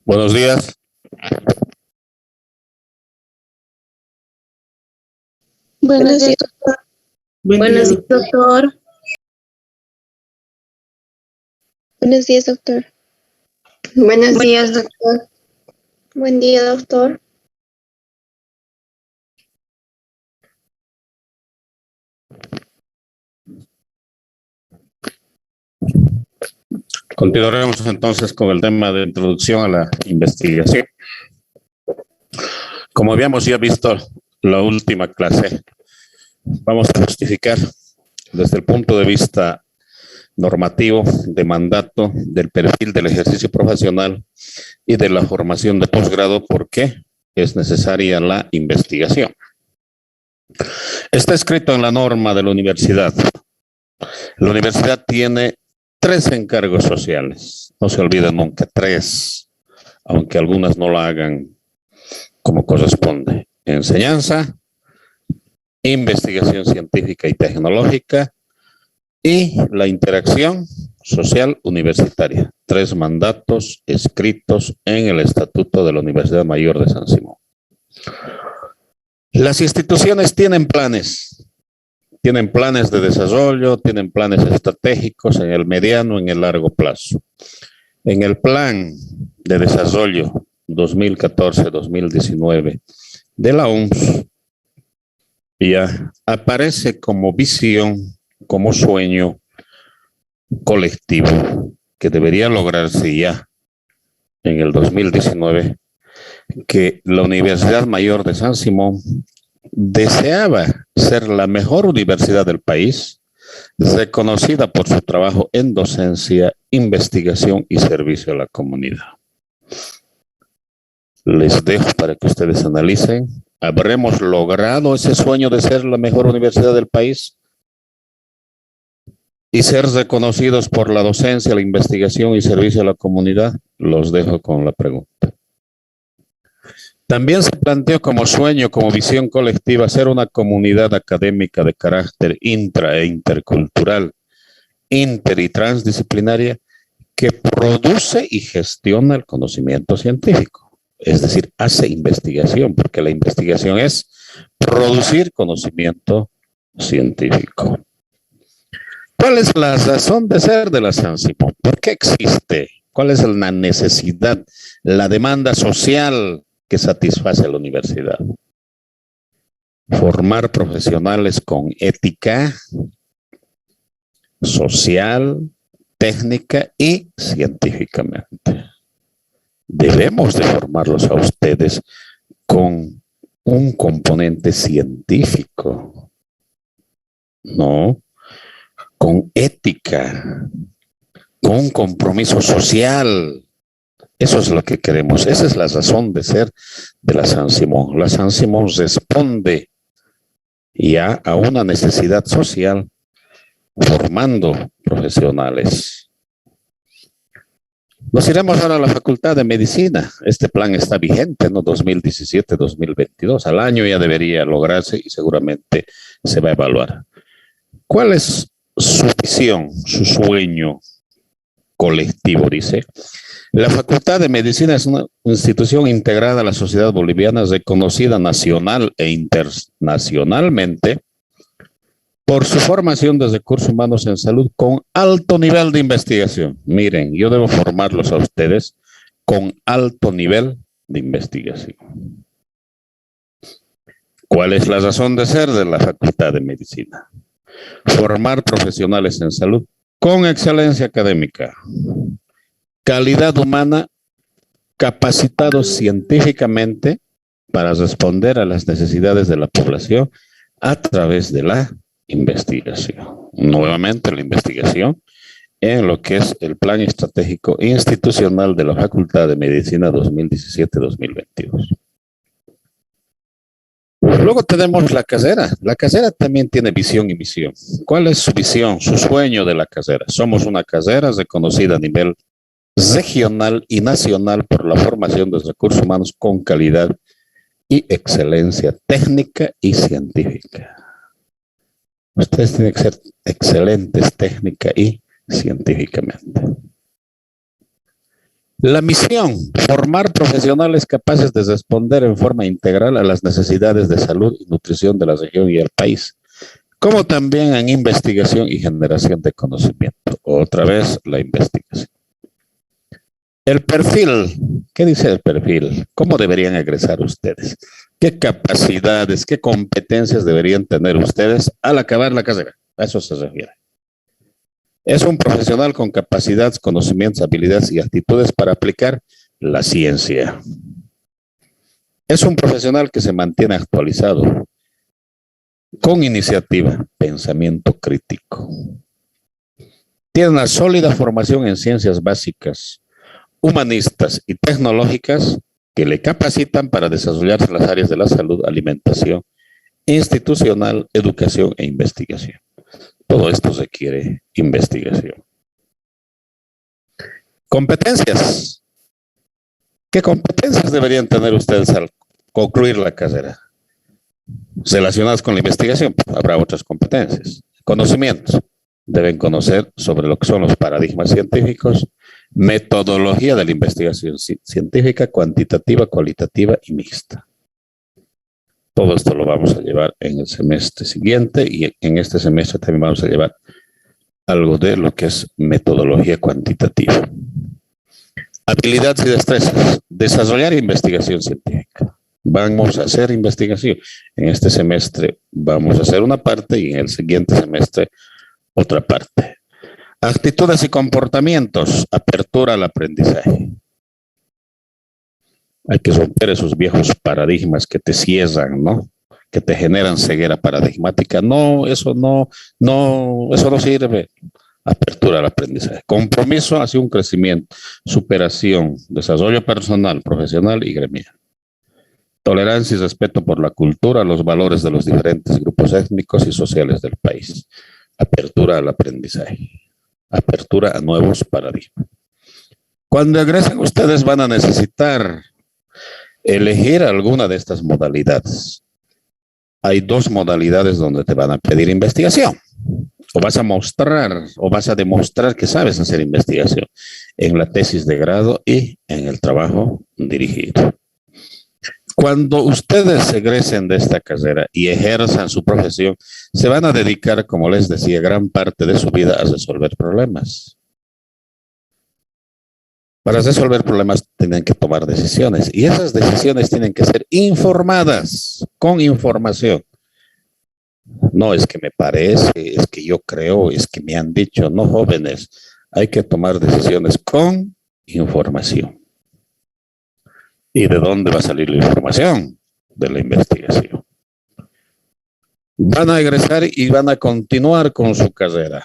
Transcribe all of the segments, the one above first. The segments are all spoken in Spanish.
Buenos días. Buenos días, doctor. Buenos días, doctor. Buenos días, doctor. Buenos días, doctor. Buen día, doctor. Continuaremos entonces con el tema de introducción a la investigación. Como habíamos ya visto la última clase, vamos a justificar desde el punto de vista normativo, de mandato, del perfil del ejercicio profesional y de la formación de posgrado, por qué es necesaria la investigación. Está escrito en la norma de la universidad. La universidad tiene 3 encargos sociales. No se olviden nunca, 3, aunque algunas no lo hagan como corresponde. Enseñanza, investigación científica y tecnológica y la interacción social universitaria. 3 mandatos escritos en el Estatuto de la Universidad Mayor de San Simón. Las instituciones tienen planes de desarrollo, tienen planes estratégicos en el mediano, en el largo plazo. En el plan de desarrollo 2014-2019 de la OMS ya aparece como visión, como sueño colectivo que debería lograrse ya en el 2019, que la Universidad Mayor de San Simón deseaba ser la mejor universidad del país, reconocida por su trabajo en docencia, investigación y servicio a la comunidad. Les dejo para que ustedes analicen. ¿Habremos logrado ese sueño de ser la mejor universidad del país y ser reconocidos por la docencia, la investigación y servicio a la comunidad? Los dejo con la pregunta. También se planteó como sueño, como visión colectiva, ser una comunidad académica de carácter intra e intercultural, inter y transdisciplinaria, que produce y gestiona el conocimiento científico. Es decir, hace investigación, porque la investigación es producir conocimiento científico. ¿Cuál es la razón de ser de la San Simón? ¿Por qué existe? ¿Cuál es la necesidad, la demanda social que satisface la universidad? Formar profesionales con ética social, técnica y científicamente. Debemos de formarlos a ustedes con un componente científico, ¿no? Con ética, con un compromiso social. Eso es lo que queremos. Esa es la razón de ser de la San Simón. La San Simón responde ya a una necesidad social formando profesionales. Nos iremos ahora a la Facultad de Medicina. Este plan está vigente, ¿no? 2017-2022. Al año ya debería lograrse y seguramente se va a evaluar. ¿Cuál es su visión, su sueño colectivo? Dice: la Facultad de Medicina es una institución integrada a la sociedad boliviana, reconocida nacional e internacionalmente por su formación de recursos humanos en salud con alto nivel de investigación. Miren, yo debo formarlos a ustedes con alto nivel de investigación. ¿Cuál es la razón de ser de la Facultad de Medicina? Formar profesionales en salud con excelencia académica, calidad humana, capacitados científicamente para responder a las necesidades de la población a través de la investigación. Nuevamente la investigación en lo que es el plan estratégico institucional de la Facultad de Medicina 2017-2022. Luego tenemos la carrera. La carrera también tiene visión y misión. ¿Cuál es su visión, su sueño de la carrera? Somos una carrera reconocida a nivel regional y nacional por la formación de recursos humanos con calidad y excelencia técnica y científica. Ustedes tienen que ser excelentes técnica y científicamente. La misión, formar profesionales capaces de responder en forma integral a las necesidades de salud y nutrición de la región y el país, como también en investigación y generación de conocimiento. Otra vez, la investigación. El perfil, ¿qué dice el perfil? ¿Cómo deberían egresar ustedes? ¿Qué capacidades, qué competencias deberían tener ustedes al acabar la carrera? A eso se refiere. Es un profesional con capacidades, conocimientos, habilidades y actitudes para aplicar la ciencia. Es un profesional que se mantiene actualizado, con iniciativa, pensamiento crítico. Tiene una sólida formación en ciencias básicas, humanistas y tecnológicas que le capacitan para desarrollarse en las áreas de la salud, alimentación, institucional, educación e investigación. Todo esto requiere investigación. Competencias. ¿Qué competencias deberían tener ustedes al concluir la carrera? Relacionadas con la investigación, habrá otras competencias. Conocimientos. Deben conocer sobre lo que son los paradigmas científicos, metodología de la investigación científica, cuantitativa, cualitativa y mixta. Todo esto lo vamos a llevar en el semestre siguiente y en este semestre también vamos a llevar algo de lo que es metodología cuantitativa. Habilidades y destrezas. Desarrollar investigación científica. Vamos a hacer investigación. En este semestre vamos a hacer una parte y en el siguiente semestre otra parte. Actitudes y comportamientos. Apertura al aprendizaje. Hay que romper esos viejos paradigmas que te cierran, ¿no? Que te generan ceguera paradigmática. No, eso no sirve. Apertura al aprendizaje. Compromiso hacia un crecimiento, superación, desarrollo personal, profesional y gremial. Tolerancia y respeto por la cultura, los valores de los diferentes grupos étnicos y sociales del país. Apertura al aprendizaje. Apertura a nuevos paradigmas. Cuando egresen, ustedes van a necesitar elegir alguna de estas modalidades. Hay dos modalidades donde te van a pedir investigación. O vas a mostrar o vas a demostrar que sabes hacer investigación en la tesis de grado y en el trabajo dirigido. Cuando ustedes egresen de esta carrera y ejerzan su profesión, se van a dedicar, como les decía, gran parte de su vida a resolver problemas. Para resolver problemas tienen que tomar decisiones y esas decisiones tienen que ser informadas, con información. No es que me parece, es que yo creo, es que me han dicho. No, jóvenes, hay que tomar decisiones con información. ¿Y de dónde va a salir la información? De la investigación. Van a egresar y van a continuar con su carrera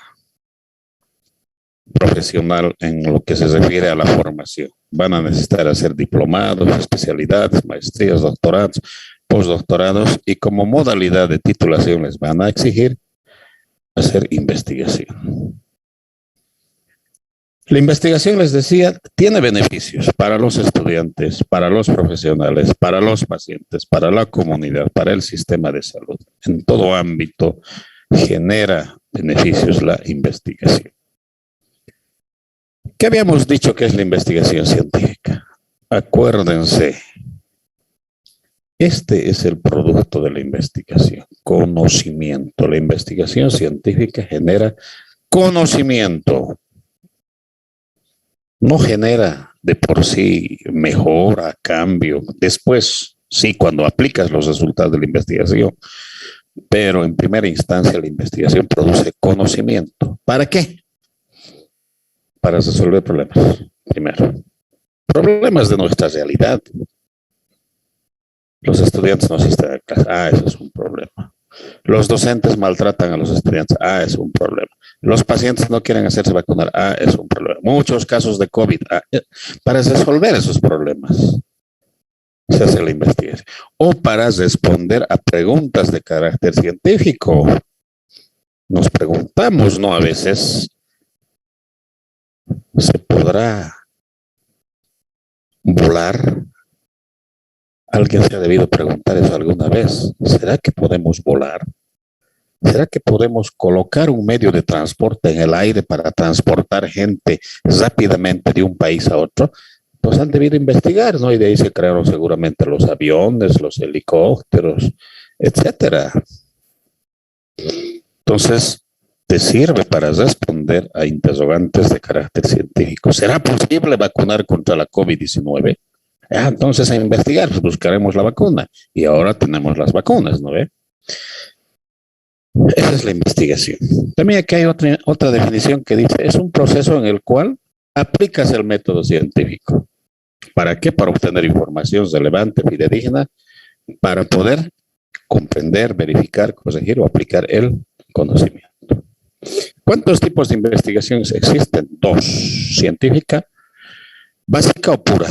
profesional en lo que se refiere a la formación. Van a necesitar hacer diplomados, especialidades, maestrías, doctorados, postdoctorados y como modalidad de titulación les van a exigir hacer investigación. La investigación, les decía, tiene beneficios para los estudiantes, para los profesionales, para los pacientes, para la comunidad, para el sistema de salud. En todo ámbito genera beneficios la investigación. ¿Qué habíamos dicho que es la investigación científica? Acuérdense, este es el producto de la investigación, conocimiento. La investigación científica genera conocimiento. No genera de por sí mejora, cambio. Después, sí, cuando aplicas los resultados de la investigación. Pero en primera instancia la investigación produce conocimiento. ¿Para qué? Para resolver problemas. Primero, problemas de nuestra realidad. Los estudiantes no asisten a clase. Eso es un problema. Los docentes maltratan a los estudiantes. Es un problema. Los pacientes no quieren hacerse vacunar. Es un problema. Muchos casos de COVID. Para resolver esos problemas se hace la investigación. O para responder a preguntas de carácter científico. Nos preguntamos, ¿no? A veces, ¿se podrá volar? ¿Alguien se ha debido preguntar eso alguna vez? ¿Será que podemos volar? ¿Será que podemos colocar un medio de transporte en el aire para transportar gente rápidamente de un país a otro? pues han debido investigar, ¿no? Y de ahí se crearon seguramente los aviones, los helicópteros, etcétera. Entonces, te sirve para responder a interrogantes de carácter científico. ¿Será posible vacunar contra la COVID-19? Entonces, a investigar, pues buscaremos la vacuna. Y ahora tenemos las vacunas, ¿no ve? Esa es la investigación. También aquí hay otra definición que dice, es un proceso en el cual aplicas el método científico. ¿Para qué? Para obtener información relevante, fidedigna, para poder comprender, verificar, corregir o aplicar el conocimiento. ¿Cuántos tipos de investigaciones existen? 2. Científica, básica o pura.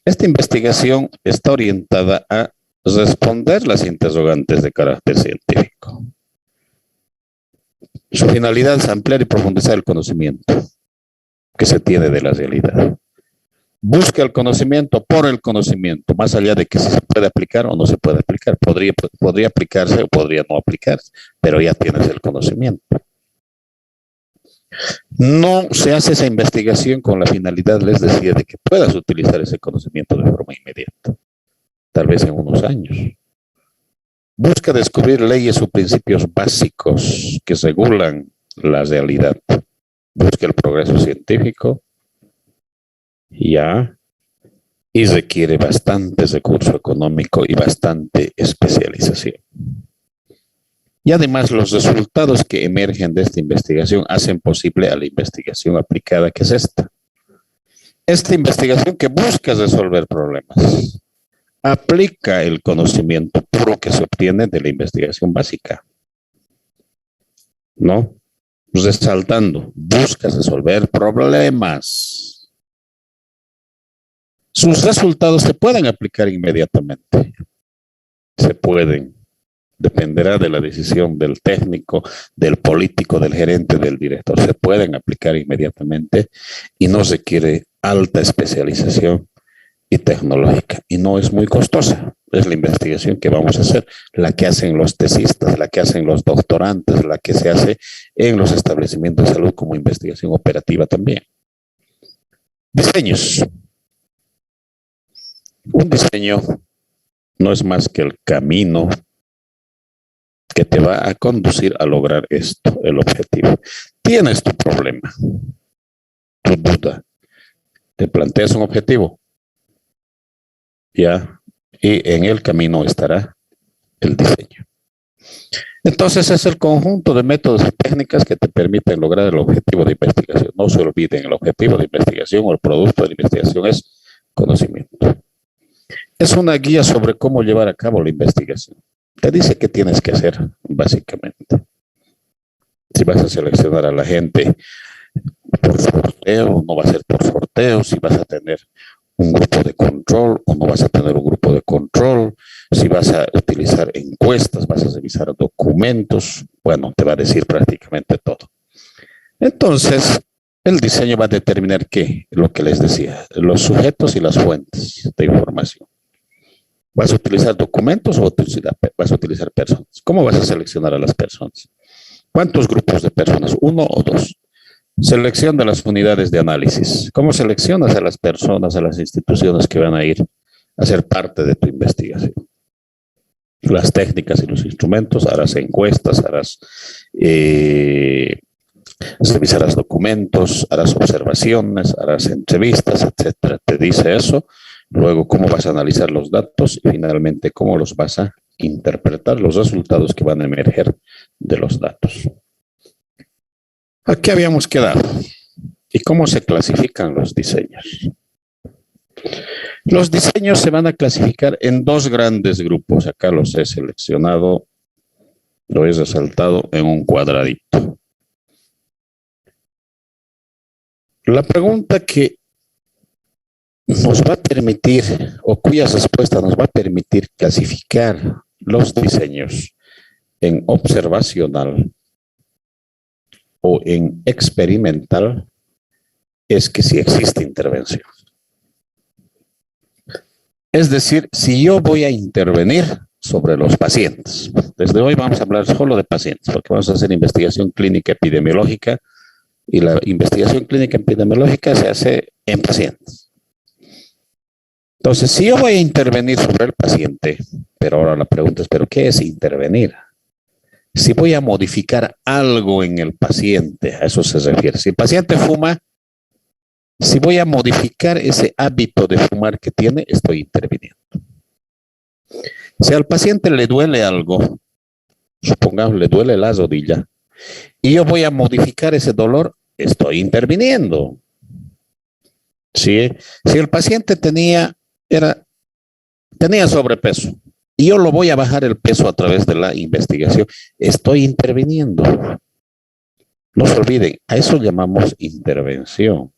Esta investigación está orientada a responder las interrogantes de carácter científico. Su finalidad es ampliar y profundizar el conocimiento que se tiene de la realidad. Busca el conocimiento por el conocimiento, más allá de que si se puede aplicar o no se puede aplicar. Podría aplicarse o podría no aplicarse, pero ya tienes el conocimiento. No se hace esa investigación con la finalidad, les decía, de que puedas utilizar ese conocimiento de forma inmediata, tal vez en unos años. Busca descubrir leyes o principios básicos que regulan la realidad. Busca el progreso científico, y requiere bastante recurso económico y bastante especialización. Y además los resultados que emergen de esta investigación hacen posible a la investigación aplicada, que es esta. Esta investigación que busca resolver problemas, aplica el conocimiento puro que se obtiene de la investigación básica. ¿No? Resaltando, busca resolver problemas. Sus resultados se pueden aplicar inmediatamente. Se pueden. Dependerá de la decisión del técnico, del político, del gerente, del director. Se pueden aplicar inmediatamente y no requiere alta especialización y tecnológica. Y no es muy costosa. Es la investigación que vamos a hacer, la que hacen los tesistas, la que hacen los doctorantes, la que se hace en los establecimientos de salud como investigación operativa también. Diseños. Un diseño no es más que el camino que te va a conducir a lograr esto, el objetivo. Tienes tu problema, tu duda, te planteas un objetivo, ya, y en el camino estará el diseño. Entonces es el conjunto de métodos y técnicas que te permiten lograr el objetivo de investigación. No se olviden, el objetivo de investigación o el producto de investigación es conocimiento. Es una guía sobre cómo llevar a cabo la investigación. Te dice qué tienes que hacer, básicamente. Si vas a seleccionar a la gente por sorteo, no va a ser por sorteo. Si vas a tener un grupo de control o no vas a tener un grupo de control. Si vas a utilizar encuestas, vas a revisar documentos. Bueno, te va a decir prácticamente todo. Entonces, el diseño va a determinar qué, lo que les decía, los sujetos y las fuentes de información. ¿Vas a utilizar documentos o vas a utilizar personas? ¿Cómo vas a seleccionar a las personas? ¿Cuántos grupos de personas? ¿1 o 2? Selección de las unidades de análisis. ¿Cómo seleccionas a las personas, a las instituciones que van a ir a ser parte de tu investigación? Las técnicas y los instrumentos, harás encuestas, revisarás documentos, harás observaciones, harás entrevistas, etcétera. Te dice eso. Luego, cómo vas a analizar los datos y finalmente, cómo los vas a interpretar, los resultados que van a emerger de los datos. Aquí habíamos quedado. ¿Y cómo se clasifican los diseños? Los diseños se van a clasificar en 2 grandes grupos. Acá los he seleccionado, lo he resaltado en un cuadradito. La pregunta que nos va a permitir, o cuya respuesta nos va a permitir clasificar los diseños en observacional o en experimental, es que si existe intervención. Es decir, si yo voy a intervenir sobre los pacientes. Desde hoy vamos a hablar solo de pacientes, porque vamos a hacer investigación clínica epidemiológica, y la investigación clínica epidemiológica se hace en pacientes. Entonces, si yo voy a intervenir sobre el paciente, pero ahora la pregunta es, ¿pero qué es intervenir? Si voy a modificar algo en el paciente, a eso se refiere. Si el paciente fuma, si voy a modificar ese hábito de fumar que tiene, estoy interviniendo. Si al paciente le duele algo, supongamos le duele la rodilla, y yo voy a modificar ese dolor, estoy interviniendo. Si el paciente tenía sobrepeso y yo lo voy a bajar el peso a través de la investigación, estoy interviniendo. No se olviden, a eso llamamos intervención.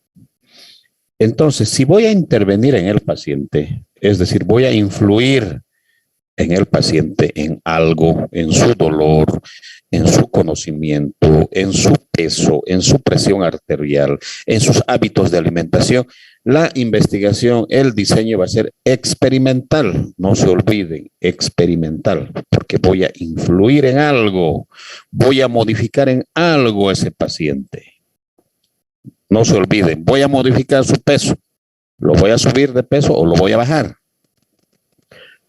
Entonces, si voy a intervenir en el paciente, es decir, voy a influir en el paciente en algo, en su dolor, en su conocimiento, en su peso, en su presión arterial, en sus hábitos de alimentación, la investigación, el diseño va a ser experimental. No se olviden, experimental, porque voy a influir en algo, voy a modificar en algo a ese paciente. No se olviden, voy a modificar su peso, lo voy a subir de peso o lo voy a bajar.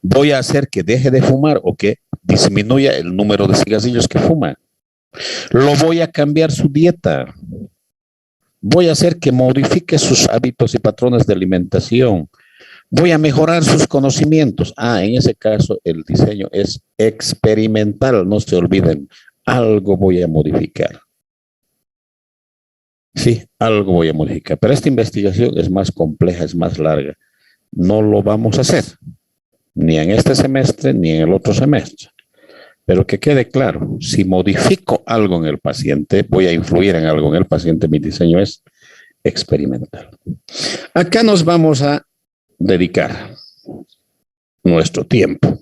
Voy a hacer que deje de fumar o que disminuya el número de cigarrillos que fuma. Lo voy a cambiar su dieta. Voy a hacer que modifique sus hábitos y patrones de alimentación. Voy a mejorar sus conocimientos. En ese caso el diseño es experimental. No se olviden, algo voy a modificar. Sí, algo voy a modificar. Pero esta investigación es más compleja, es más larga. No lo vamos a hacer, ni en este semestre, ni en el otro semestre. Pero que quede claro, si modifico algo en el paciente, voy a influir en algo en el paciente, mi diseño es experimental. Acá nos vamos a dedicar nuestro tiempo.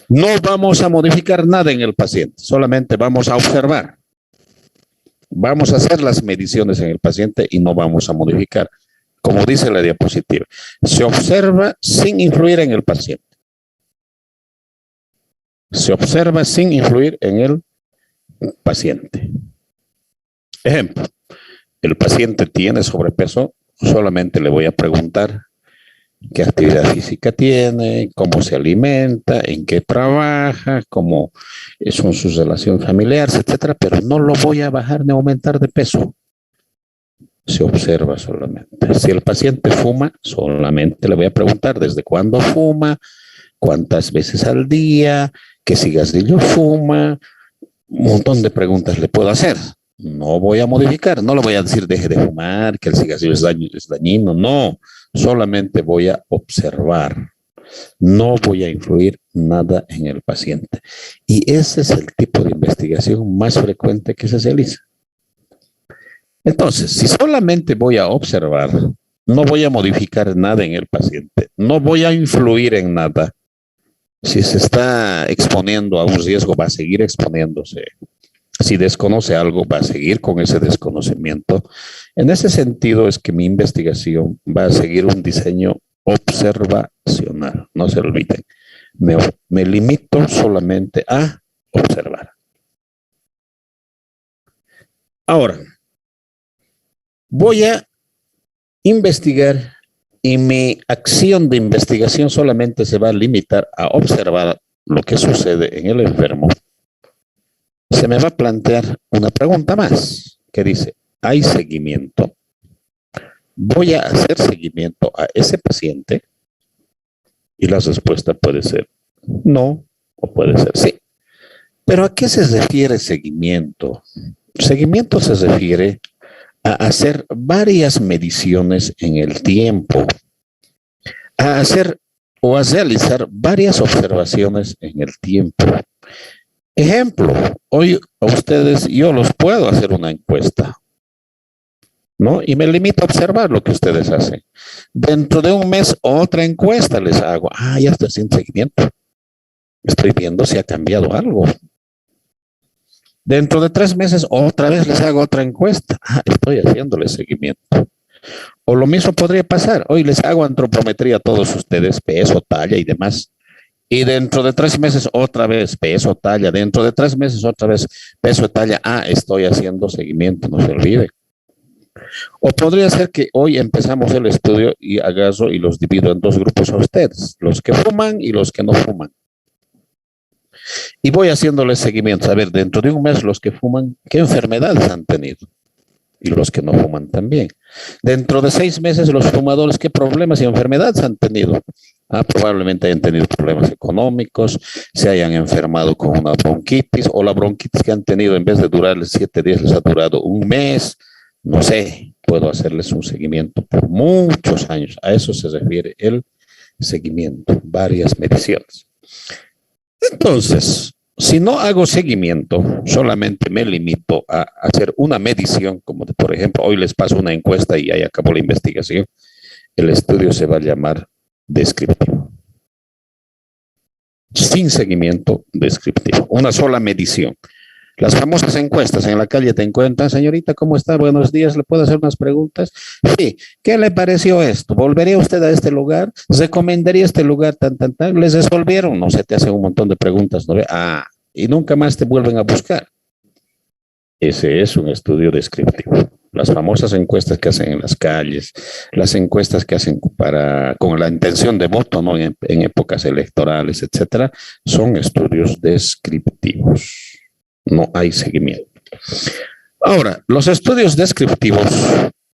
No vamos a modificar nada en el paciente, solamente vamos a observar. Vamos a hacer las mediciones en el paciente y no vamos a modificar. Como dice la diapositiva, se observa sin influir en el paciente. Se observa sin influir en el paciente. Ejemplo, el paciente tiene sobrepeso, solamente le voy a preguntar qué actividad física tiene, cómo se alimenta, en qué trabaja, cómo son sus relaciones familiares, etcétera, pero no lo voy a bajar ni aumentar de peso. Se observa solamente. Si el paciente fuma, solamente le voy a preguntar desde cuándo fuma, cuántas veces al día, qué cigarrillo fuma, un montón de preguntas le puedo hacer. No voy a modificar, no le voy a decir deje de fumar, que el cigarrillo es dañino, no, solamente voy a observar. No voy a influir nada en el paciente. Y ese es el tipo de investigación más frecuente que se realiza. Entonces, si solamente voy a observar, no voy a modificar nada en el paciente, no voy a influir en nada. Si se está exponiendo a un riesgo, va a seguir exponiéndose. Si desconoce algo, va a seguir con ese desconocimiento. En ese sentido es que mi investigación va a seguir un diseño observacional. No se olviden. Me limito solamente a observar. Ahora, voy a investigar y mi acción de investigación solamente se va a limitar a observar lo que sucede en el enfermo. Se me va a plantear una pregunta más que dice, ¿hay seguimiento? ¿Voy a hacer seguimiento a ese paciente? Y la respuesta puede ser no o puede ser sí. ¿Pero a qué se refiere seguimiento? Seguimiento se refiere a hacer varias mediciones en el tiempo, a hacer o a realizar varias observaciones en el tiempo. Ejemplo, hoy a ustedes yo los puedo hacer una encuesta, ¿no? Y me limito a observar lo que ustedes hacen. Dentro de un mes otra encuesta les hago. Ya estoy haciendo seguimiento. Estoy viendo si ha cambiado algo. Dentro de 3 meses otra vez les hago otra encuesta. Estoy haciéndole seguimiento. O lo mismo podría pasar. Hoy les hago antropometría a todos ustedes, peso, talla y demás. Y dentro de 3 meses otra vez peso, talla. Dentro de 3 meses otra vez peso, talla. Estoy haciendo seguimiento, no se olvide. O podría ser que hoy empezamos el estudio y agarro y los divido en dos grupos a ustedes, los que fuman y los que no fuman. Y voy haciéndoles seguimiento. A ver, dentro de un mes los que fuman, ¿qué enfermedades han tenido? Y los que no fuman también. Dentro de 6 meses los fumadores, ¿qué problemas y enfermedades han tenido? Probablemente hayan tenido problemas económicos, se hayan enfermado con una bronquitis, o la bronquitis que han tenido en vez de durarles 7 días les ha durado un mes. No sé, puedo hacerles un seguimiento por muchos años. A eso se refiere el seguimiento, varias mediciones. Entonces, si no hago seguimiento, solamente me limito a hacer una medición, como por ejemplo, hoy les paso una encuesta y ahí acabó la investigación, el estudio se va a llamar descriptivo. Sin seguimiento, descriptivo. Una sola medición. Las famosas encuestas en la calle te encuentran, señorita, ¿cómo está? Buenos días, ¿le puedo hacer unas preguntas? Sí, ¿qué le pareció esto? ¿Volvería usted a este lugar? ¿Recomendaría este lugar? ¿Les resolvieron? No, se te hacen un montón de preguntas, ¿no? Y nunca más te vuelven a buscar. Ese es un estudio descriptivo. Las famosas encuestas que hacen en las calles, las encuestas que hacen con la intención de voto, ¿no? En épocas electorales, etcétera, son estudios descriptivos. No hay seguimiento. Ahora, los estudios descriptivos,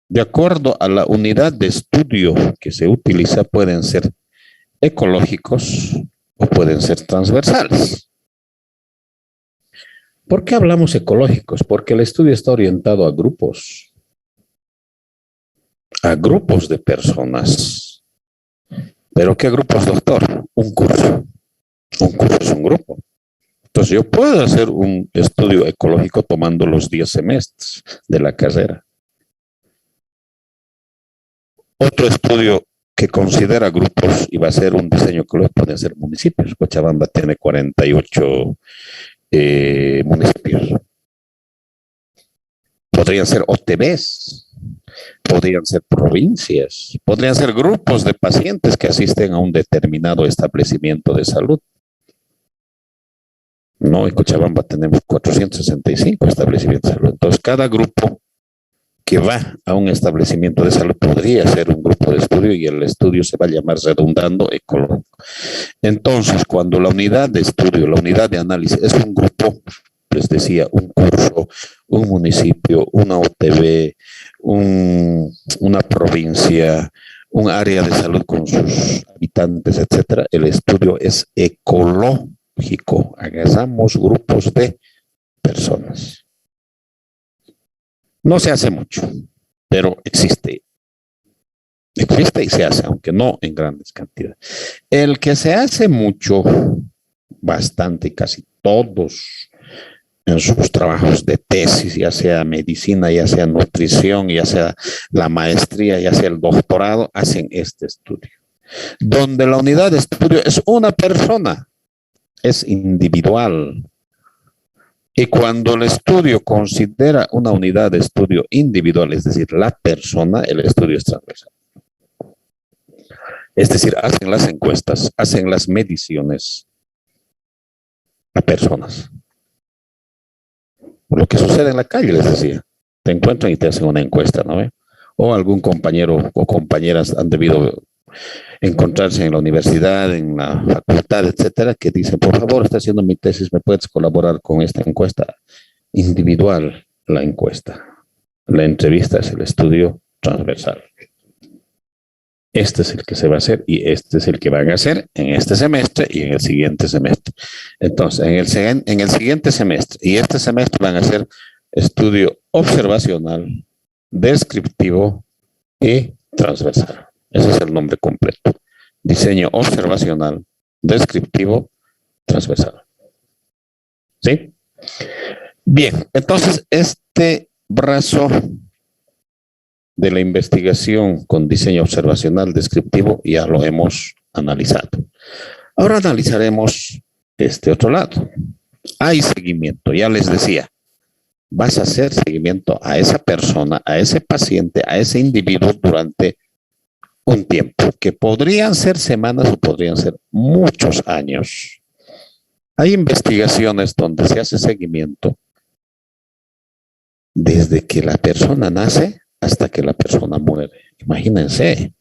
de acuerdo a la unidad de estudio que se utiliza, pueden ser ecológicos o pueden ser transversales. ¿Por qué hablamos ecológicos? Porque el estudio está orientado a grupos de personas. ¿Pero qué grupos, doctor? Un curso. Un curso es un grupo. Entonces yo puedo hacer un estudio ecológico tomando los 10 semestres de la carrera. Otro estudio que considera grupos y va a ser un diseño ecológico pueden ser municipios. Cochabamba tiene 48 municipios. Podrían ser OTBs, podrían ser provincias, podrían ser grupos de pacientes que asisten a un determinado establecimiento de salud. No, en Cochabamba tenemos 465 establecimientos de salud. Entonces, cada grupo que va a un establecimiento de salud podría ser un grupo de estudio y el estudio se va a llamar redundando ecológico. Entonces, cuando la unidad de estudio, la unidad de análisis es un grupo, les decía, un curso, un municipio, una OTB, una provincia, un área de salud con sus habitantes, etcétera, el estudio es ecológico. Agarramos grupos de personas. No se hace mucho, pero existe. Existe y se hace, aunque no en grandes cantidades. El que se hace mucho, bastante, casi todos en sus trabajos de tesis, ya sea medicina, ya sea nutrición, ya sea la maestría, ya sea el doctorado, hacen este estudio. Donde la unidad de estudio es una persona, es individual. Y cuando el estudio considera una unidad de estudio individual, es decir, la persona, el estudio es transversal. Es decir, hacen las encuestas, hacen las mediciones a personas. Lo que sucede en la calle, les decía, te encuentran y te hacen una encuesta, ¿no? O algún compañero o compañeras han debido encontrarse en la universidad, en la facultad, etcétera, que dicen, por favor, estoy haciendo mi tesis, ¿me puedes colaborar con esta encuesta? Individual, la encuesta. La entrevista es el estudio transversal. Este es el que se va a hacer y este es el que van a hacer en este semestre y en el siguiente semestre. Entonces, en el siguiente semestre y este semestre van a hacer estudio observacional, descriptivo y transversal. Ese es el nombre completo. Diseño observacional, descriptivo, transversal. ¿Sí? Bien, entonces este brazo de la investigación con diseño observacional, descriptivo, ya lo hemos analizado. Ahora analizaremos este otro lado. Hay seguimiento, ya les decía. Vas a hacer seguimiento a esa persona, a ese paciente, a ese individuo durante un tiempo, que podrían ser semanas o podrían ser muchos años. Hay investigaciones donde se hace seguimiento desde que la persona nace hasta que la persona muere. Imagínense.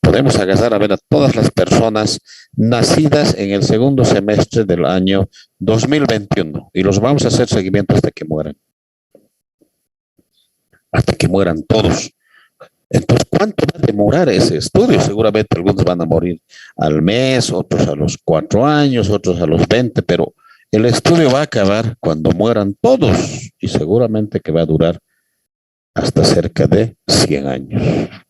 Podemos agarrar a ver a todas las personas nacidas en el segundo semestre del año 2021 y los vamos a hacer seguimiento hasta que mueran. Hasta que mueran todos. Entonces, ¿cuánto va a demorar ese estudio? Seguramente algunos van a morir al mes, otros a los 4 años, otros a los 20, pero el estudio va a acabar cuando mueran todos y seguramente que va a durar hasta cerca de 100 años.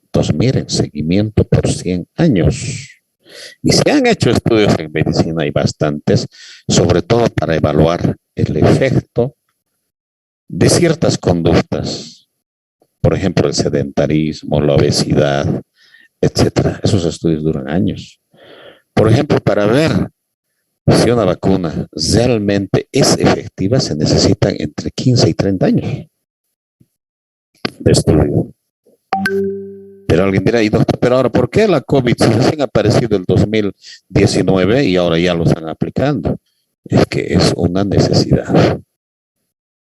Entonces, miren, seguimiento por 100 años. Y se han hecho estudios en medicina, hay bastantes, sobre todo para evaluar el efecto de ciertas conductas. Por ejemplo, el sedentarismo, la obesidad, etcétera. Esos estudios duran años. Por ejemplo, para ver si una vacuna realmente es efectiva, se necesitan entre 15 y 30 años de estudio. Pero alguien dirá, y doctor, pero ahora, ¿por qué la COVID se recién ha aparecido el 2019 y ahora ya lo están aplicando? Es que es una necesidad.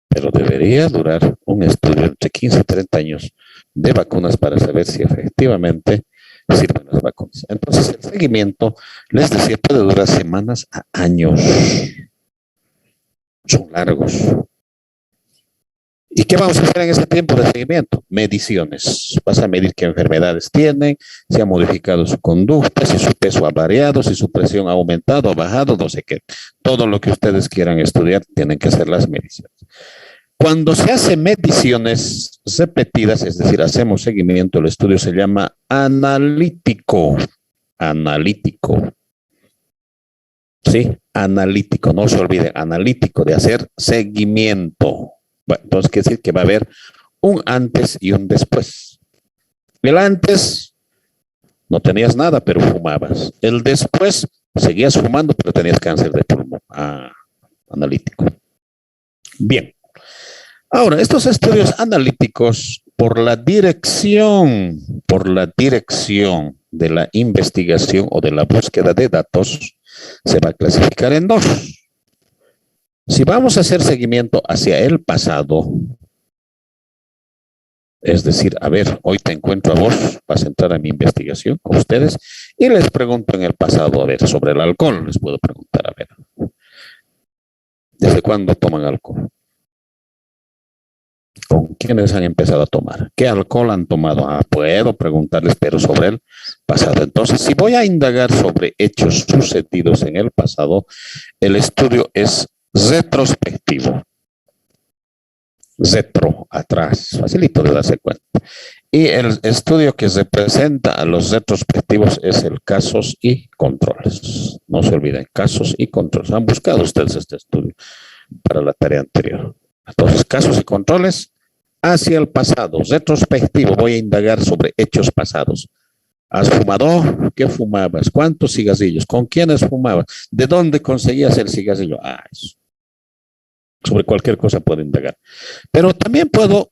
Pero debería durar un estudio entre 15 y 30 años de vacunas para saber si efectivamente sirven las vacunas. Entonces, el seguimiento, les decía, puede durar semanas a años. Son largos. ¿Y qué vamos a hacer en ese tiempo de seguimiento? Mediciones. Vas a medir qué enfermedades tienen, si ha modificado su conducta, si su peso ha variado, si su presión ha aumentado o bajado, no sé qué. Todo lo que ustedes quieran estudiar, tienen que hacer las mediciones. Cuando se hacen mediciones repetidas, es decir, hacemos seguimiento, el estudio se llama analítico. Analítico. ¿Sí? Analítico, no se olviden, analítico, de hacer seguimiento. Bueno, entonces quiere decir que va a haber un antes y un después. El antes, no tenías nada, pero fumabas. El después, seguías fumando, pero tenías cáncer de pulmón. Analítico. Bien. Ahora, estos estudios analíticos, por la dirección de la investigación o de la búsqueda de datos, se va a clasificar en dos. Si vamos a hacer seguimiento hacia el pasado, es decir, a ver, hoy te encuentro a vos, vas a entrar a mi investigación con ustedes y les pregunto en el pasado, a ver, sobre el alcohol, les puedo preguntar, a ver, ¿desde cuándo toman alcohol? ¿Con quiénes han empezado a tomar? ¿Qué alcohol han tomado? Puedo preguntarles, pero sobre el pasado. Entonces, si voy a indagar sobre hechos sucedidos en el pasado, el estudio es retrospectivo. Retro, atrás, facilito de darse cuenta. Y el estudio que representa a los retrospectivos es el casos y controles. No se olviden, casos y controles. Han buscado ustedes este estudio para la tarea anterior. Entonces, casos y controles hacia el pasado. Retrospectivo, voy a indagar sobre hechos pasados. ¿Has fumado? ¿Qué fumabas? ¿Cuántos cigarrillos? ¿Con quiénes fumabas? ¿De dónde conseguías el cigarrillo? Eso. Sobre cualquier cosa puedo indagar. Pero también puedo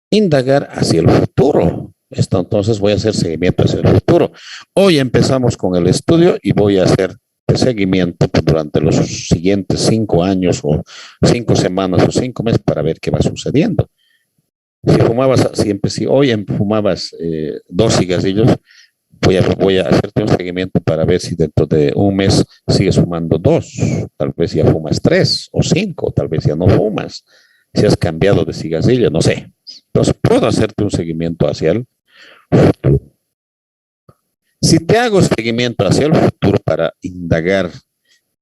indagar hacia el futuro. Entonces voy a hacer seguimiento hacia el futuro. Hoy empezamos con el estudio y voy a hacer seguimiento durante los siguientes 5 años o 5 semanas o 5 meses para ver qué va sucediendo. Si hoy fumabas 2 cigarrillos, voy a hacerte un seguimiento para ver si dentro de un mes sigues fumando 2, tal vez ya fumas 3 o 5, tal vez ya no fumas, si has cambiado de cigarrillo, no sé. Entonces puedo hacerte un seguimiento hacia el futuro. Si te hago seguimiento hacia el futuro para indagar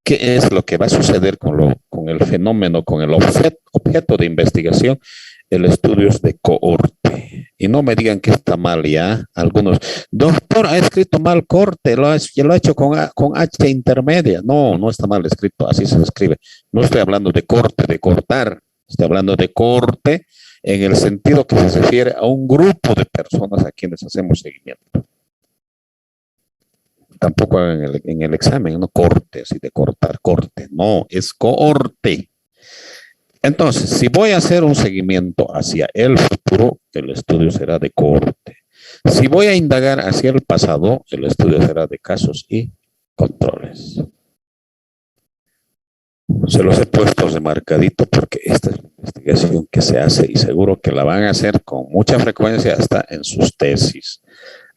qué es lo que va a suceder con el fenómeno, con el objeto de investigación, el estudio es de cohorte. Y no me digan que está mal ya. Algunos, doctor, ha escrito mal corte, lo ha hecho con H intermedia. No está mal escrito, así se escribe. No estoy hablando de corte, de cortar. Estoy hablando de corte en el sentido que se refiere a un grupo de personas a quienes hacemos seguimiento. Tampoco en el examen, no corte, así de cortar, corte. No, es cohorte. Entonces, si voy a hacer un seguimiento hacia el futuro, el estudio será de cohorte. Si voy a indagar hacia el pasado, el estudio será de casos y controles. Se los he puesto remarcadito porque esta es la investigación. investigación que se hace y seguro que la van a hacer con mucha frecuencia hasta en sus tesis.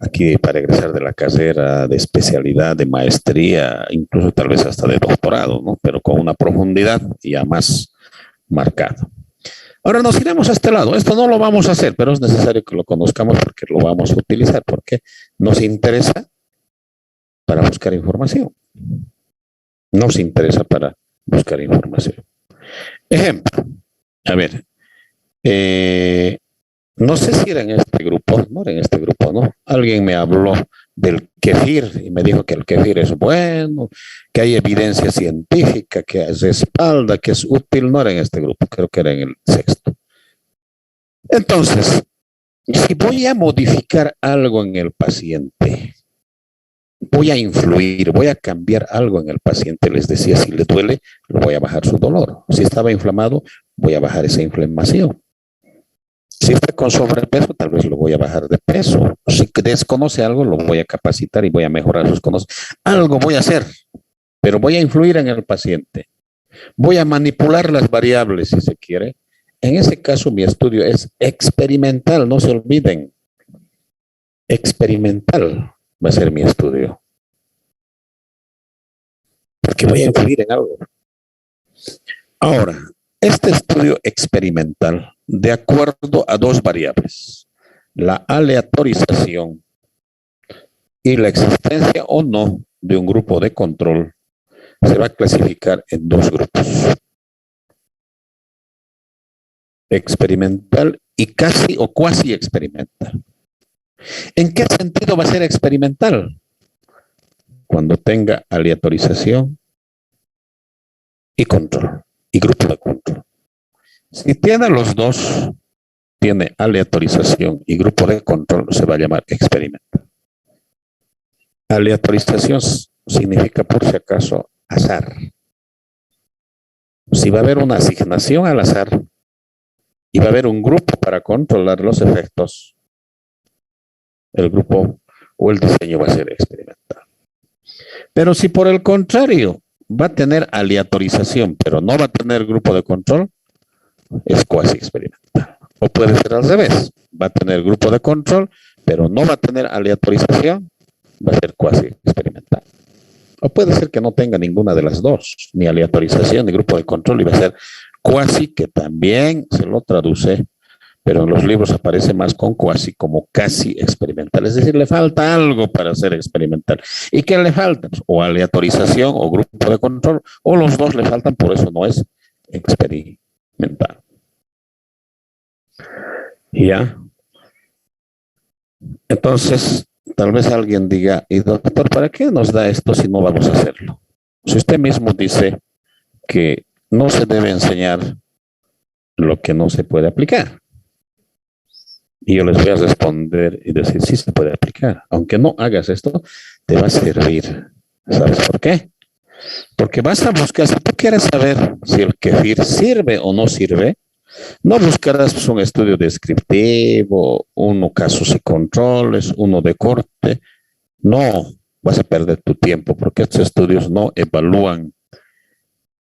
Aquí para egresar de la carrera de especialidad, de maestría, incluso tal vez hasta de doctorado, ¿no? Pero con una profundidad ya más marcada. Ahora nos iremos a este lado. Esto no lo vamos a hacer, pero es necesario que lo conozcamos porque lo vamos a utilizar, porque nos interesa para buscar información. Nos interesa para buscar información. Ejemplo, a ver, no sé si era en este grupo, no era en este grupo, ¿no? Alguien me habló del kefir y me dijo que el kefir es bueno, que hay evidencia científica, que respalda, que es útil. No era en este grupo, creo que era en el sexto. Entonces, si voy a modificar algo en el paciente, voy a influir, voy a cambiar algo en el paciente, les decía, si le duele, lo voy a bajar su dolor. Si estaba inflamado, voy a bajar esa inflamación. Si está con sobrepeso, tal vez lo voy a bajar de peso. Si desconoce algo, lo voy a capacitar y voy a mejorar sus conocimientos. Algo voy a hacer, pero voy a influir en el paciente. Voy a manipular las variables, si se quiere. En ese caso, mi estudio es experimental, no se olviden. Experimental va a ser mi estudio. Porque voy a influir en algo. Ahora, este estudio experimental, de acuerdo a dos variables, la aleatorización y la existencia o no de un grupo de control, se va a clasificar en dos grupos. Experimental y casi o cuasi experimental. ¿En qué sentido va a ser experimental? Cuando tenga aleatorización y control, y grupo de control. Si tiene los dos, tiene aleatorización y grupo de control, se va a llamar experimental. Aleatorización significa, por si acaso, azar. Si va a haber una asignación al azar y va a haber un grupo para controlar los efectos, el grupo o el diseño va a ser experimental. Pero si por el contrario va a tener aleatorización, pero no va a tener grupo de control, es cuasi experimental. O puede ser al revés, va a tener grupo de control, pero no va a tener aleatorización, va a ser cuasi experimental. O puede ser que no tenga ninguna de las dos, ni aleatorización ni grupo de control, y va a ser cuasi, que también se lo traduce, pero en los libros aparece más con cuasi como casi experimental. Es decir, le falta algo para ser experimental. ¿Y qué le falta? O aleatorización o grupo de control, o los dos le faltan, por eso no es experimental. ¿Ya? Entonces, tal vez alguien diga, y doctor, ¿para qué nos da esto si no vamos a hacerlo? Si usted mismo dice que no se debe enseñar lo que no se puede aplicar. Y yo les voy a responder y decir, sí se puede aplicar. Aunque no hagas esto, te va a servir. ¿Sabes por qué? Porque vas a buscar, si tú quieres saber si el kefir sirve o no sirve, no buscarás un estudio descriptivo, uno casos y controles, uno de corte. No, vas a perder tu tiempo porque estos estudios no evalúan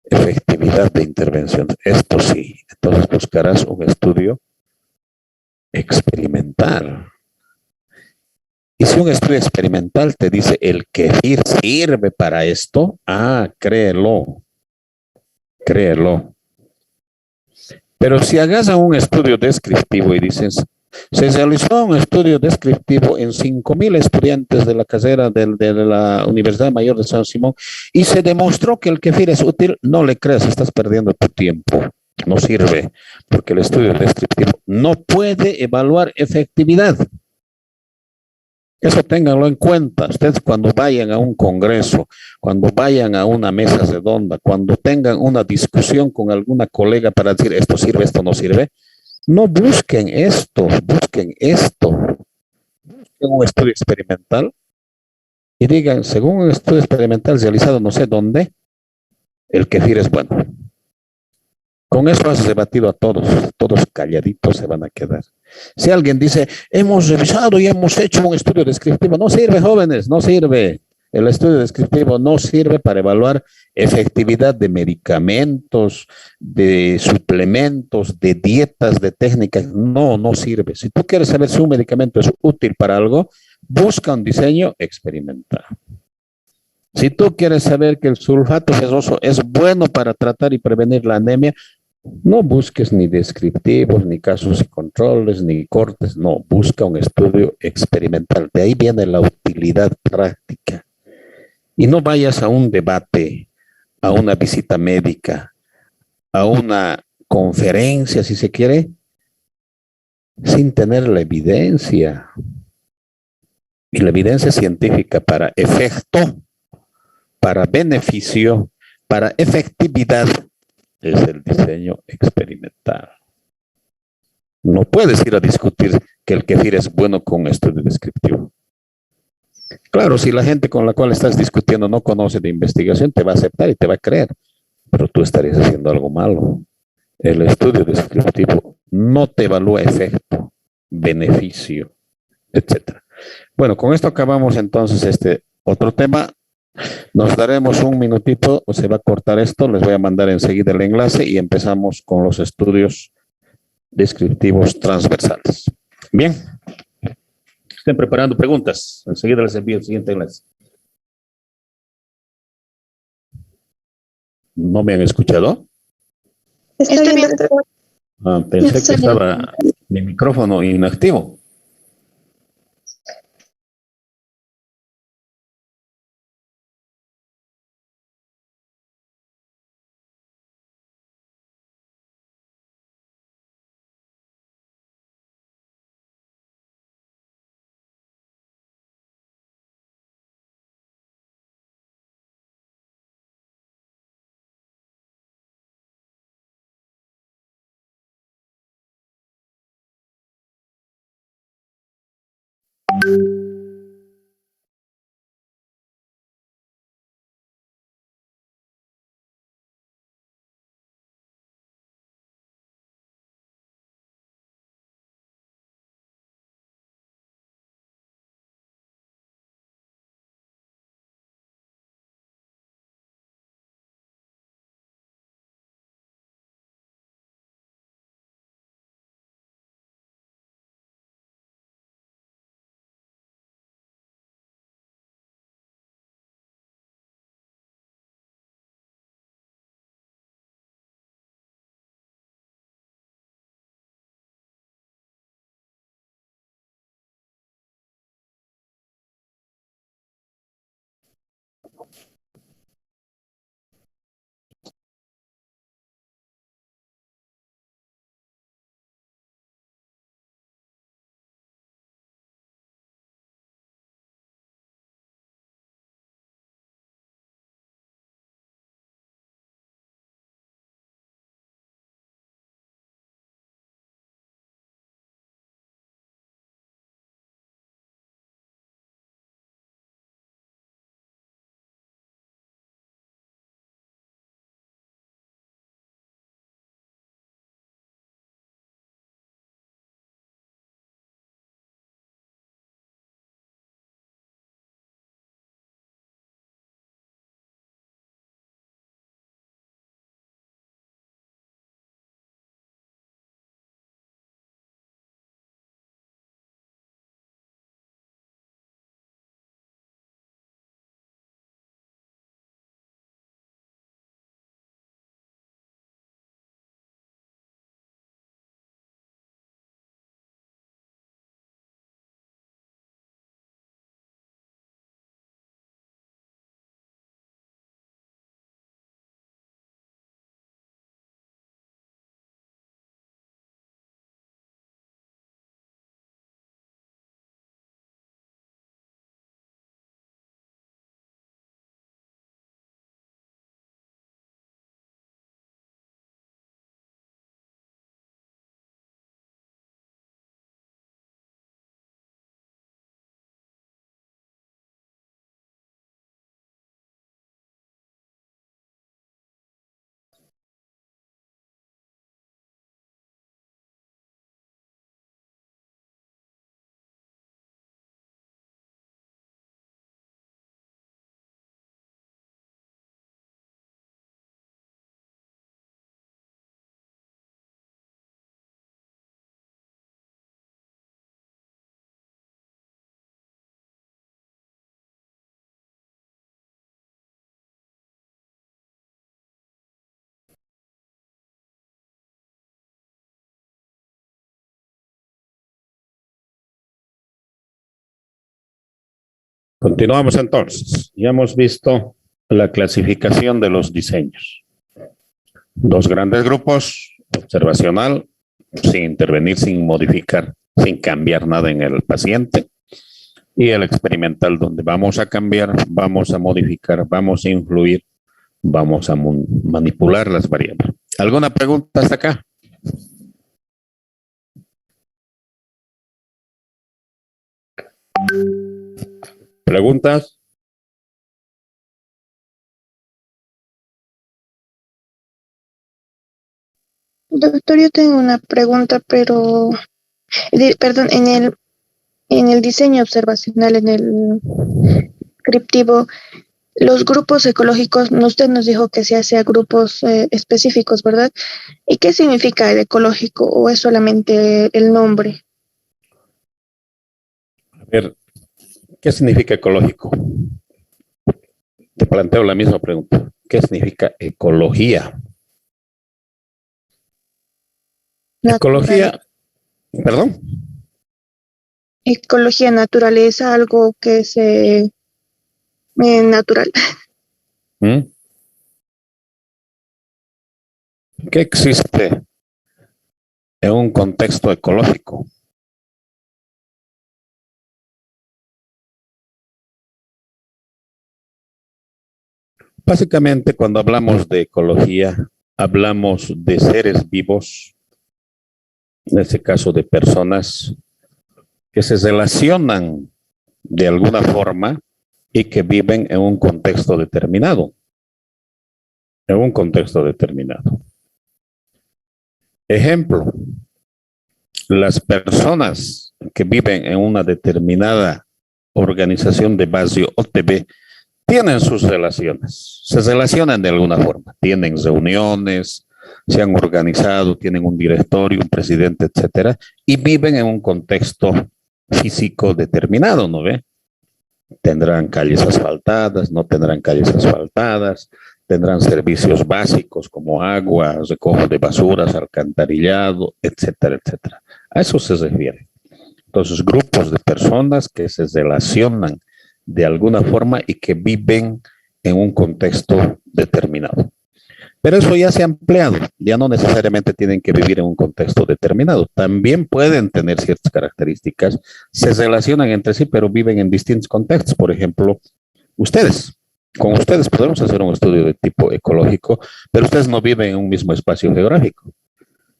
efectividad de intervención. Esto sí. Entonces buscarás un estudio experimental. Y si un estudio experimental te dice el kefir sirve para esto, créelo. Créelo. Pero si hagas un estudio descriptivo y dices, se realizó un estudio descriptivo en 5,000 estudiantes de la carrera de la Universidad Mayor de San Simón y se demostró que el kefir es útil, no le creas, estás perdiendo tu tiempo. No sirve, porque el estudio descriptivo no puede evaluar efectividad. Eso ténganlo en cuenta. Ustedes cuando vayan a un congreso, cuando vayan a una mesa redonda, cuando tengan una discusión con alguna colega para decir esto sirve, esto no sirve, no busquen esto, busquen esto. Busquen un estudio experimental y digan, según un estudio experimental realizado no sé dónde, el kefir es bueno. Con eso has debatido a todos, todos calladitos se van a quedar. Si alguien dice, hemos revisado y hemos hecho un estudio descriptivo, no sirve, jóvenes, no sirve. El estudio descriptivo no sirve para evaluar efectividad de medicamentos, de suplementos, de dietas, de técnicas. No, no sirve. Si tú quieres saber si un medicamento es útil para algo, busca un diseño experimental. Si tú quieres saber que el sulfato ferroso es bueno para tratar y prevenir la anemia, no busques ni descriptivos, ni casos y controles, ni cortes. No, busca un estudio experimental. De ahí viene la utilidad práctica. Y no vayas a un debate, a una visita médica, a una conferencia, si se quiere, sin tener la evidencia. Y la evidencia científica para efecto, para beneficio, para efectividad, es el diseño experimental. No puedes ir a discutir que el kefir es bueno con un estudio descriptivo. Claro, si la gente con la cual estás discutiendo no conoce de investigación, te va a aceptar y te va a creer, pero tú estarías haciendo algo malo. El estudio descriptivo no te evalúa efecto, beneficio, etcétera. Bueno, con esto acabamos entonces este otro tema. Nos daremos un minutito, o se va a cortar esto, les voy a mandar enseguida el enlace y empezamos con los estudios descriptivos transversales. Bien, estén preparando preguntas. Enseguida les envío el siguiente enlace. ¿No me han escuchado? Está bien, doctor. Pensé que estaba mi micrófono inactivo. Continuamos entonces. Ya hemos visto la clasificación de los diseños. Dos grandes grupos: observacional, sin intervenir, sin modificar, sin cambiar nada en el paciente, y el experimental, donde vamos a cambiar, vamos a modificar, vamos a influir, vamos a manipular las variables. ¿Alguna pregunta hasta acá? ¿Preguntas? Doctor, yo tengo una pregunta, pero, perdón, en el diseño observacional, en el descriptivo, los grupos ecológicos, usted nos dijo que se hace a grupos específicos, ¿verdad? ¿Y qué significa el ecológico o es solamente el nombre? A ver, ¿qué significa ecológico? Te planteo la misma pregunta. ¿Qué significa ecología? Natural. Ecología, perdón. Ecología, naturaleza, algo que es natural. ¿Mm? ¿Qué existe en un contexto ecológico? Básicamente, cuando hablamos de ecología, hablamos de seres vivos, en este caso de personas que se relacionan de alguna forma y que viven en un contexto determinado. En un contexto determinado. Ejemplo, las personas que viven en una determinada organización de base OTB tienen sus relaciones, se relacionan de alguna forma, tienen reuniones, se han organizado, tienen un directorio, un presidente, etcétera, y viven en un contexto físico determinado, ¿no ve? Tendrán calles asfaltadas, no tendrán calles asfaltadas, tendrán servicios básicos como agua, recojo de basuras, alcantarillado, etcétera, etcétera. A eso se refiere. Entonces, grupos de personas que se relacionan de alguna forma y que viven en un contexto determinado. Pero eso ya se ha ampliado, ya no necesariamente tienen que vivir en un contexto determinado, también pueden tener ciertas características, se relacionan entre sí, pero viven en distintos contextos. Por ejemplo, ustedes, con ustedes podemos hacer un estudio de tipo ecológico, pero ustedes no viven en un mismo espacio geográfico,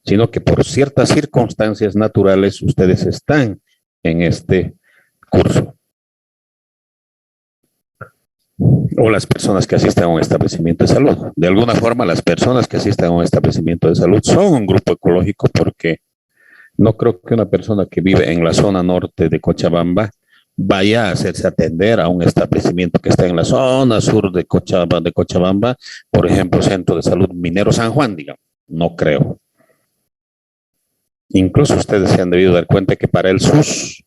sino que por ciertas circunstancias naturales ustedes están en este curso. O las personas que asisten a un establecimiento de salud. De alguna forma, las personas que asisten a un establecimiento de salud son un grupo ecológico, porque no creo que una persona que vive en la zona norte de Cochabamba vaya a hacerse atender a un establecimiento que está en la zona sur de Cochabamba, por ejemplo, Centro de Salud Minero San Juan, digamos. No creo. Incluso ustedes se han debido dar cuenta que para el SUS,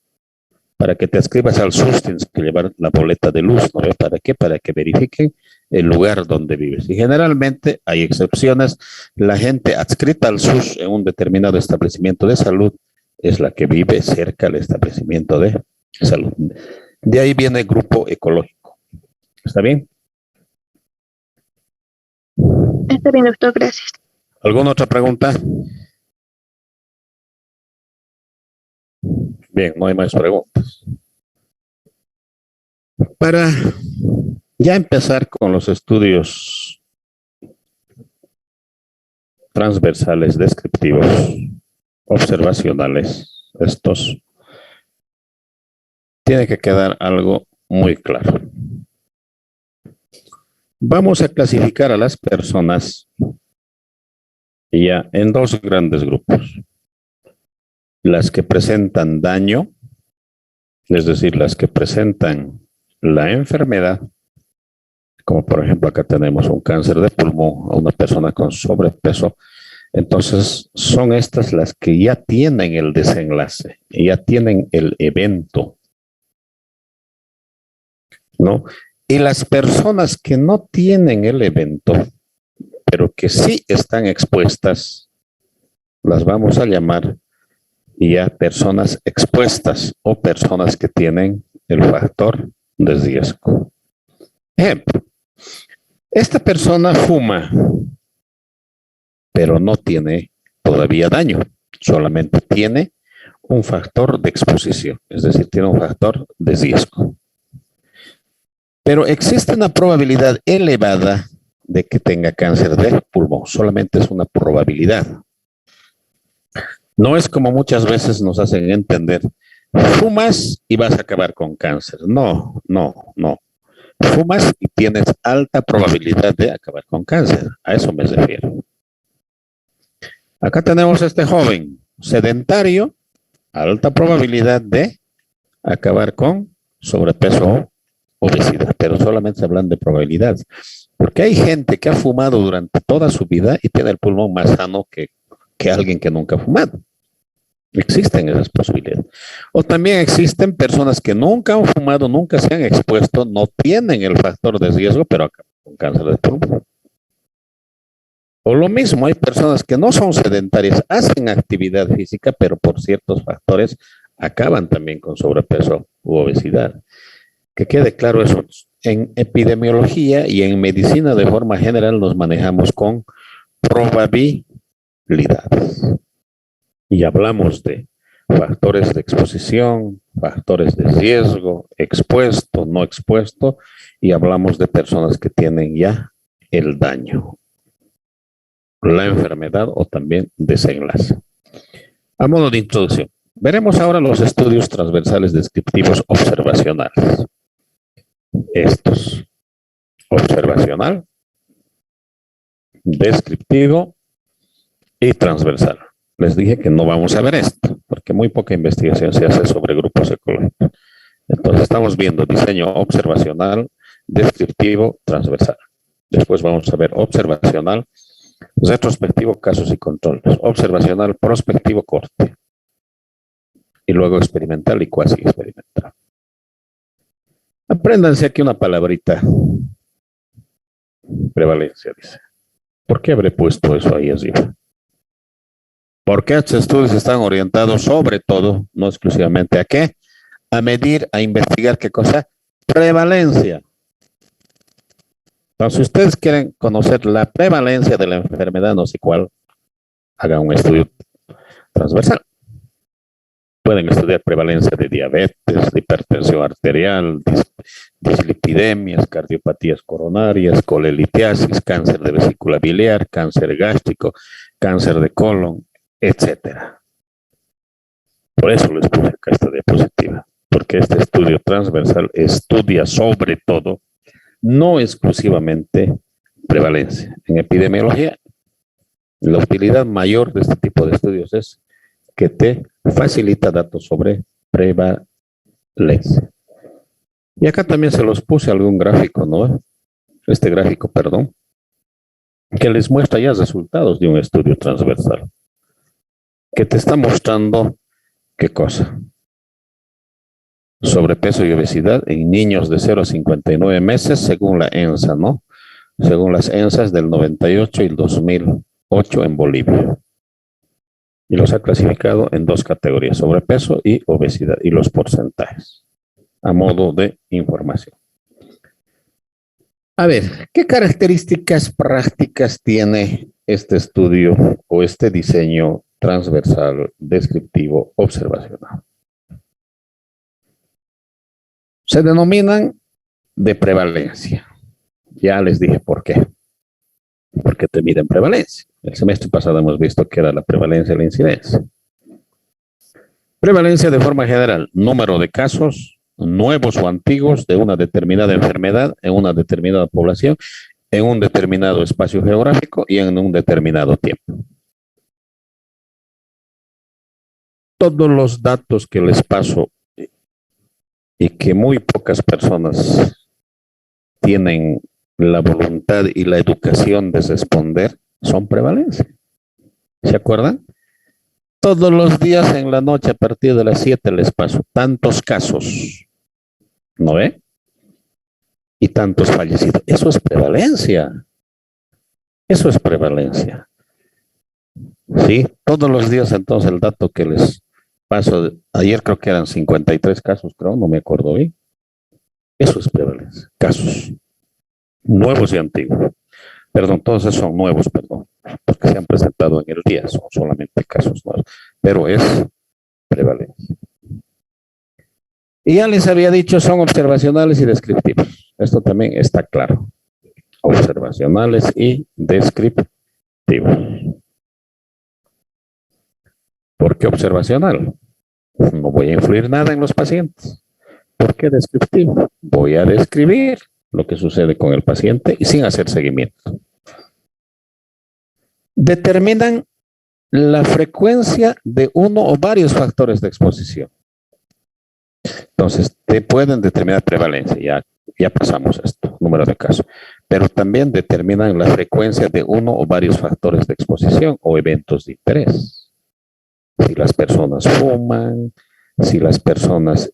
para que te adscribas al SUS, tienes que llevar la boleta de luz, ¿no? ¿Para qué? Para que verifiquen el lugar donde vives. Y generalmente hay excepciones. La gente adscrita al SUS en un determinado establecimiento de salud es la que vive cerca del establecimiento de salud. De ahí viene el grupo ecológico. ¿Está bien? Está bien, doctor, gracias. ¿Alguna otra pregunta? Bien, no hay más preguntas. Para ya empezar con los estudios transversales, descriptivos, observacionales, estos, tiene que quedar algo muy claro. Vamos a clasificar a las personas ya en dos grandes grupos. Las que presentan daño, es decir, las que presentan la enfermedad, como por ejemplo acá tenemos un cáncer de pulmón a una persona con sobrepeso. Entonces son estas las que ya tienen el desenlace, ya tienen el evento, ¿no? Y las personas que no tienen el evento, pero que sí están expuestas, las vamos a llamar ya personas expuestas o personas que tienen el factor de riesgo. Ejemplo, esta persona fuma, pero no tiene todavía daño, solamente tiene un factor de exposición, es decir, tiene un factor de riesgo. Pero existe una probabilidad elevada de que tenga cáncer de pulmón, solamente es una probabilidad. No es como muchas veces nos hacen entender, fumas y vas a acabar con cáncer. No, no, no. Fumas y tienes alta probabilidad de acabar con cáncer. A eso me refiero. Acá tenemos a este joven sedentario, alta probabilidad de acabar con sobrepeso o obesidad, pero solamente se hablan de probabilidades. Porque hay gente que ha fumado durante toda su vida y tiene el pulmón más sano que alguien que nunca ha fumado. Existen esas posibilidades. O también existen personas que nunca han fumado, nunca se han expuesto, no tienen el factor de riesgo, pero acaban con cáncer de pulmón. O lo mismo, hay personas que no son sedentarias, hacen actividad física, pero por ciertos factores acaban también con sobrepeso u obesidad. Que quede claro eso. En epidemiología y en medicina de forma general nos manejamos con probabilidades. Y hablamos de factores de exposición, factores de riesgo, expuesto, no expuesto, y hablamos de personas que tienen ya el daño, la enfermedad o también desenlace. A modo de introducción, veremos ahora los estudios transversales descriptivos observacionales. Estos: observacional, descriptivo y transversal. Les dije que no vamos a ver esto, porque muy poca investigación se hace sobre grupos ecológicos. Entonces estamos viendo diseño observacional, descriptivo, transversal. Después vamos a ver observacional, retrospectivo, casos y controles. Observacional, prospectivo, corte. Y luego experimental y cuasi experimental. Apréndanse aquí una palabrita. Prevalencia, dice. ¿Por qué habré puesto eso ahí arriba? Porque estos estudios están orientados sobre todo, no exclusivamente a qué, a medir, a investigar qué cosa, prevalencia. Entonces, si ustedes quieren conocer la prevalencia de la enfermedad, no sé cuál, hagan un estudio transversal. Pueden estudiar prevalencia de diabetes, de hipertensión arterial, dislipidemias, cardiopatías coronarias, colelitiasis, cáncer de vesícula biliar, cáncer gástrico, cáncer de colon, etcétera. Por eso les puse acá esta diapositiva, porque este estudio transversal estudia sobre todo, no exclusivamente, prevalencia. En epidemiología, la utilidad mayor de este tipo de estudios es que te facilita datos sobre prevalencia. Y acá también se los puse algún gráfico, ¿no? Este gráfico, perdón, que les muestra ya resultados de un estudio transversal, que te está mostrando qué cosa. Sobrepeso y obesidad en niños de 0 a 59 meses, según la ENSA, ¿no? Según las ENSAs del 98 y el 2008 en Bolivia. Y los ha clasificado en dos categorías, sobrepeso y obesidad, y los porcentajes, a modo de información. A ver, ¿qué características prácticas tiene este estudio o este diseño transversal, descriptivo, observacional? Se denominan de prevalencia. Ya les dije por qué. Porque te miden prevalencia. El semestre pasado hemos visto que era la prevalencia y la incidencia. Prevalencia de forma general, número de casos nuevos o antiguos de una determinada enfermedad en una determinada población, en un determinado espacio geográfico y en un determinado tiempo. Todos los datos que les paso y que muy pocas personas tienen la voluntad y la educación de responder son prevalencia. ¿Se acuerdan? Todos los días en la noche a partir de las 7 les paso tantos casos, ¿no ve? Y tantos fallecidos. Eso es prevalencia. Eso es prevalencia. Sí, todos los días entonces el dato que les paso, ayer creo que eran 53 casos, creo, no me acuerdo bien. Eso es prevalencia. Casos nuevos y antiguos. Perdón, todos esos son nuevos, perdón, porque se han presentado en el día, son solamente casos nuevos, pero es prevalencia. Y ya les había dicho, son observacionales y descriptivos. Esto también está claro. Observacionales y descriptivos. ¿Por qué observacional? No voy a influir nada en los pacientes. ¿Por qué descriptivo? Voy a describir lo que sucede con el paciente y sin hacer seguimiento. Determinan la frecuencia de uno o varios factores de exposición. Entonces, te pueden determinar prevalencia, ya pasamos esto, número de casos, pero también determinan la frecuencia de uno o varios factores de exposición o eventos de interés. Si las personas fuman, si las personas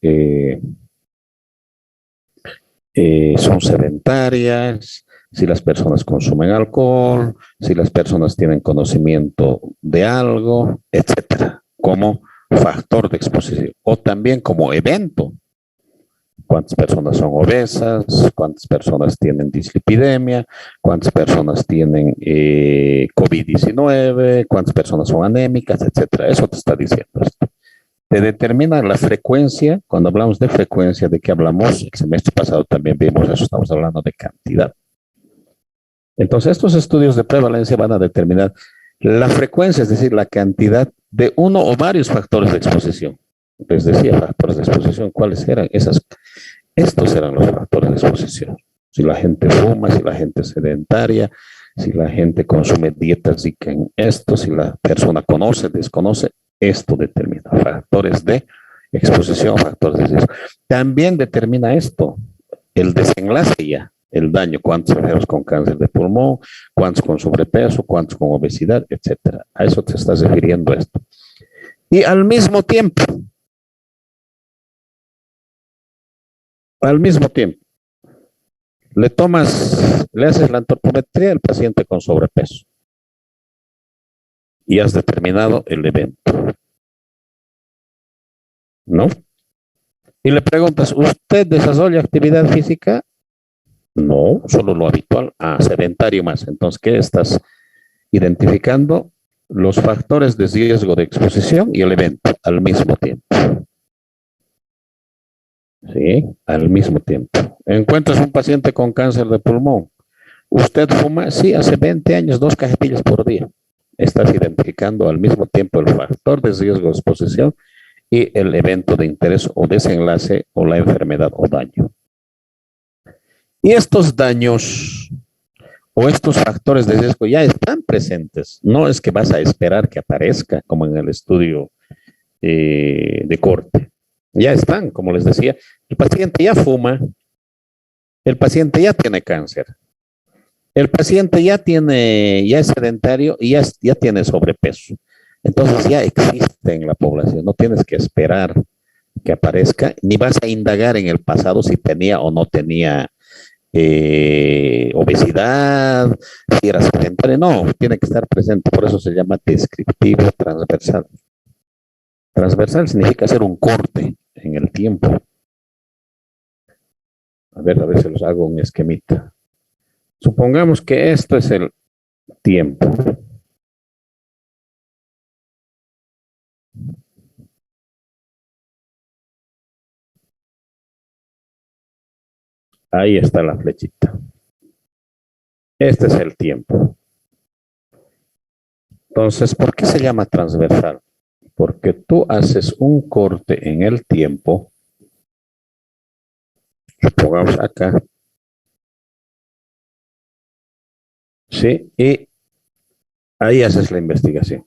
son sedentarias, si las personas consumen alcohol, si las personas tienen conocimiento de algo, etcétera, como factor de exposición o también como evento. ¿Cuántas personas son obesas? ¿Cuántas personas tienen dislipidemia? ¿Cuántas personas tienen COVID-19? ¿Cuántas personas son anémicas? Etcétera. Eso te está diciendo esto. Te determina la frecuencia. Cuando hablamos de frecuencia, ¿de qué hablamos? El semestre pasado también vimos eso, estamos hablando de cantidad. Entonces, estos estudios de prevalencia van a determinar la frecuencia, es decir, la cantidad de uno o varios factores de exposición. Les decía, factores de exposición, ¿cuáles eran? Estos eran los factores de exposición. Si la gente fuma, si la gente es sedentaria, si la gente consume dietas ricas en esto, si la persona conoce, desconoce, esto determina factores de exposición, factores de riesgo. También determina esto, el desenlace ya, el daño, cuántos enfermos con cáncer de pulmón, cuántos con sobrepeso, cuántos con obesidad, etcétera. A eso te estás refiriendo esto. Y al mismo tiempo, le haces la antropometría al paciente con sobrepeso y has determinado el evento, ¿no? Y le preguntas, ¿usted desarrolla actividad física? No, solo lo habitual. Sedentario más. Entonces, ¿qué estás identificando? Los factores de riesgo de exposición y el evento al mismo tiempo. Sí, al mismo tiempo. Encuentras un paciente con cáncer de pulmón. ¿Usted fuma? Sí, hace 20 años, 2 cajetillas por día. Estás identificando al mismo tiempo el factor de riesgo de exposición y el evento de interés o desenlace o la enfermedad o daño. Y estos daños o estos factores de riesgo ya están presentes. No es que vas a esperar que aparezca como en el estudio de corte. Ya están, como les decía. El paciente ya fuma, el paciente ya tiene cáncer, el paciente ya es sedentario y ya tiene sobrepeso. Entonces ya existe en la población. No tienes que esperar que aparezca, ni vas a indagar en el pasado si tenía o no tenía obesidad, si era sedentario. No, tiene que estar presente. Por eso se llama descriptivo transversal. Transversal significa hacer un corte en el tiempo. A ver si los hago un esquemita. Supongamos que esto es el tiempo. Ahí está la flechita. Este es el tiempo. Entonces, ¿por qué se llama transversal? Porque tú haces un corte en el tiempo. Supongamos acá. Sí, y ahí haces la investigación.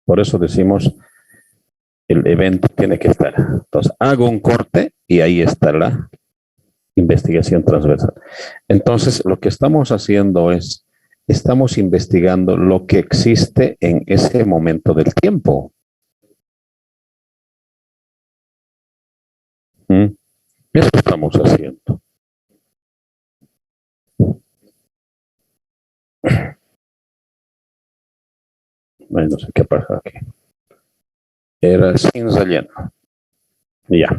Por eso decimos, el evento tiene que estar. Entonces, hago un corte y ahí está la investigación transversal. Entonces, lo que estamos haciendo es, estamos investigando lo que existe en ese momento del tiempo. Eso estamos haciendo. Ay, no sé qué pasa aquí. Era sin relleno. Ya.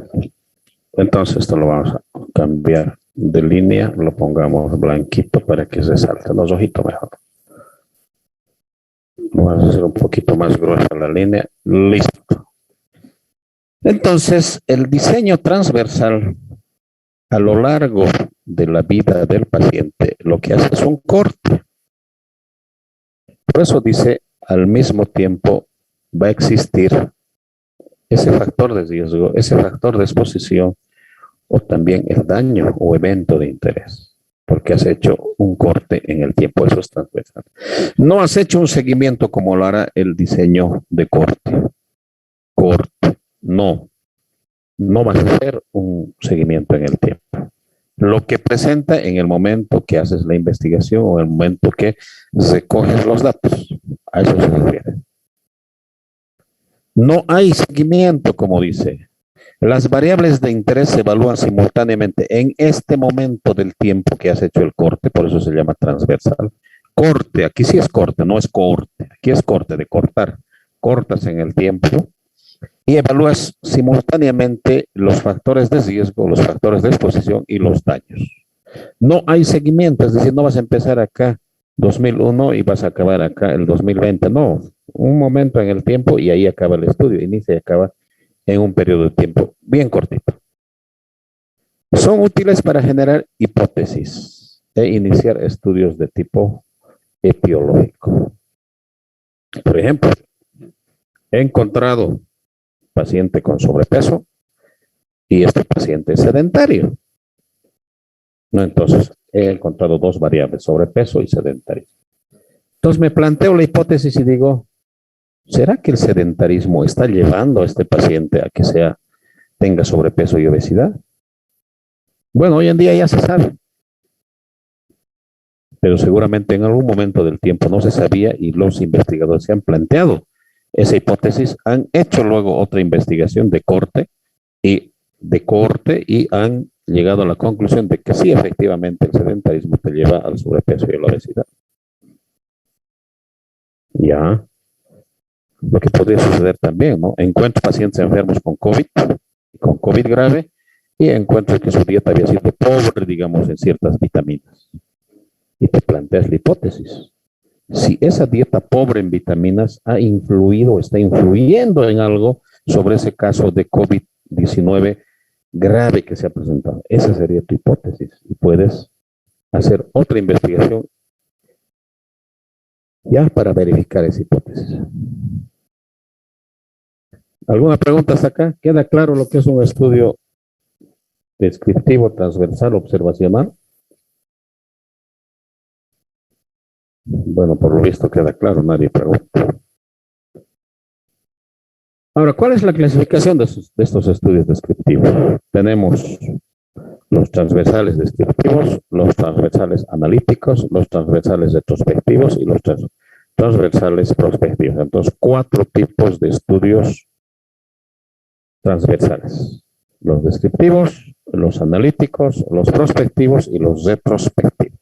Entonces esto lo vamos a cambiar de línea, lo pongamos blanquito para que resalte los ojitos mejor. Vamos a hacer un poquito más gruesa la línea. Listo. Entonces, el diseño transversal a lo largo de la vida del paciente lo que hace es un corte. Por eso dice, al mismo tiempo va a existir ese factor de riesgo, ese factor de exposición o también el daño o evento de interés, porque has hecho un corte en el tiempo, eso es transversal. No has hecho un seguimiento como lo hará el diseño de corte. Corte, no vas a hacer un seguimiento en el tiempo. Lo que presenta en el momento que haces la investigación o en el momento que recoges los datos, a eso se refiere. No hay seguimiento, como dice. Las variables de interés se evalúan simultáneamente en este momento del tiempo que has hecho el corte, por eso se llama transversal. Corte, aquí sí es corte, no es cohorte. Aquí es corte de cortar. Cortas en el tiempo y evalúas simultáneamente los factores de riesgo, los factores de exposición y los daños. No hay seguimiento, es decir, no vas a empezar acá 2001 y vas a acabar acá el 2020. No, un momento en el tiempo y ahí acaba el estudio, inicia y acaba en un periodo de tiempo bien cortito. Son útiles para generar hipótesis e iniciar estudios de tipo etiológico. Por ejemplo, he encontrado paciente con sobrepeso y este paciente es sedentario. No, entonces he encontrado dos variables, sobrepeso y sedentario. Entonces me planteo la hipótesis y digo, ¿será que el sedentarismo está llevando a este paciente a que tenga sobrepeso y obesidad? Bueno, hoy en día ya se sabe, pero seguramente en algún momento del tiempo no se sabía y los investigadores se han planteado esa hipótesis, han hecho luego otra investigación de corte y han llegado a la conclusión de que sí, efectivamente, el sedentarismo te lleva al sobrepeso y a la obesidad. Ya. Lo que podría suceder también, ¿no? Encuentro pacientes enfermos con COVID grave, y encuentro que su dieta había sido pobre, digamos, en ciertas vitaminas. Y te planteas la hipótesis. Si esa dieta pobre en vitaminas ha influido, está influyendo en algo sobre ese caso de COVID-19 grave que se ha presentado. Esa sería tu hipótesis. Y puedes hacer otra investigación ya para verificar esa hipótesis. ¿Alguna pregunta hasta acá? ¿Queda claro lo que es un estudio descriptivo, transversal, observacional? Bueno, por lo visto queda claro, nadie pregunta. Ahora, ¿cuál es la clasificación de estos estudios descriptivos? Tenemos los transversales descriptivos, los transversales analíticos, los transversales retrospectivos y los transversales prospectivos. Entonces, 4 tipos de estudios transversales. Los descriptivos, los analíticos, los prospectivos y los retrospectivos.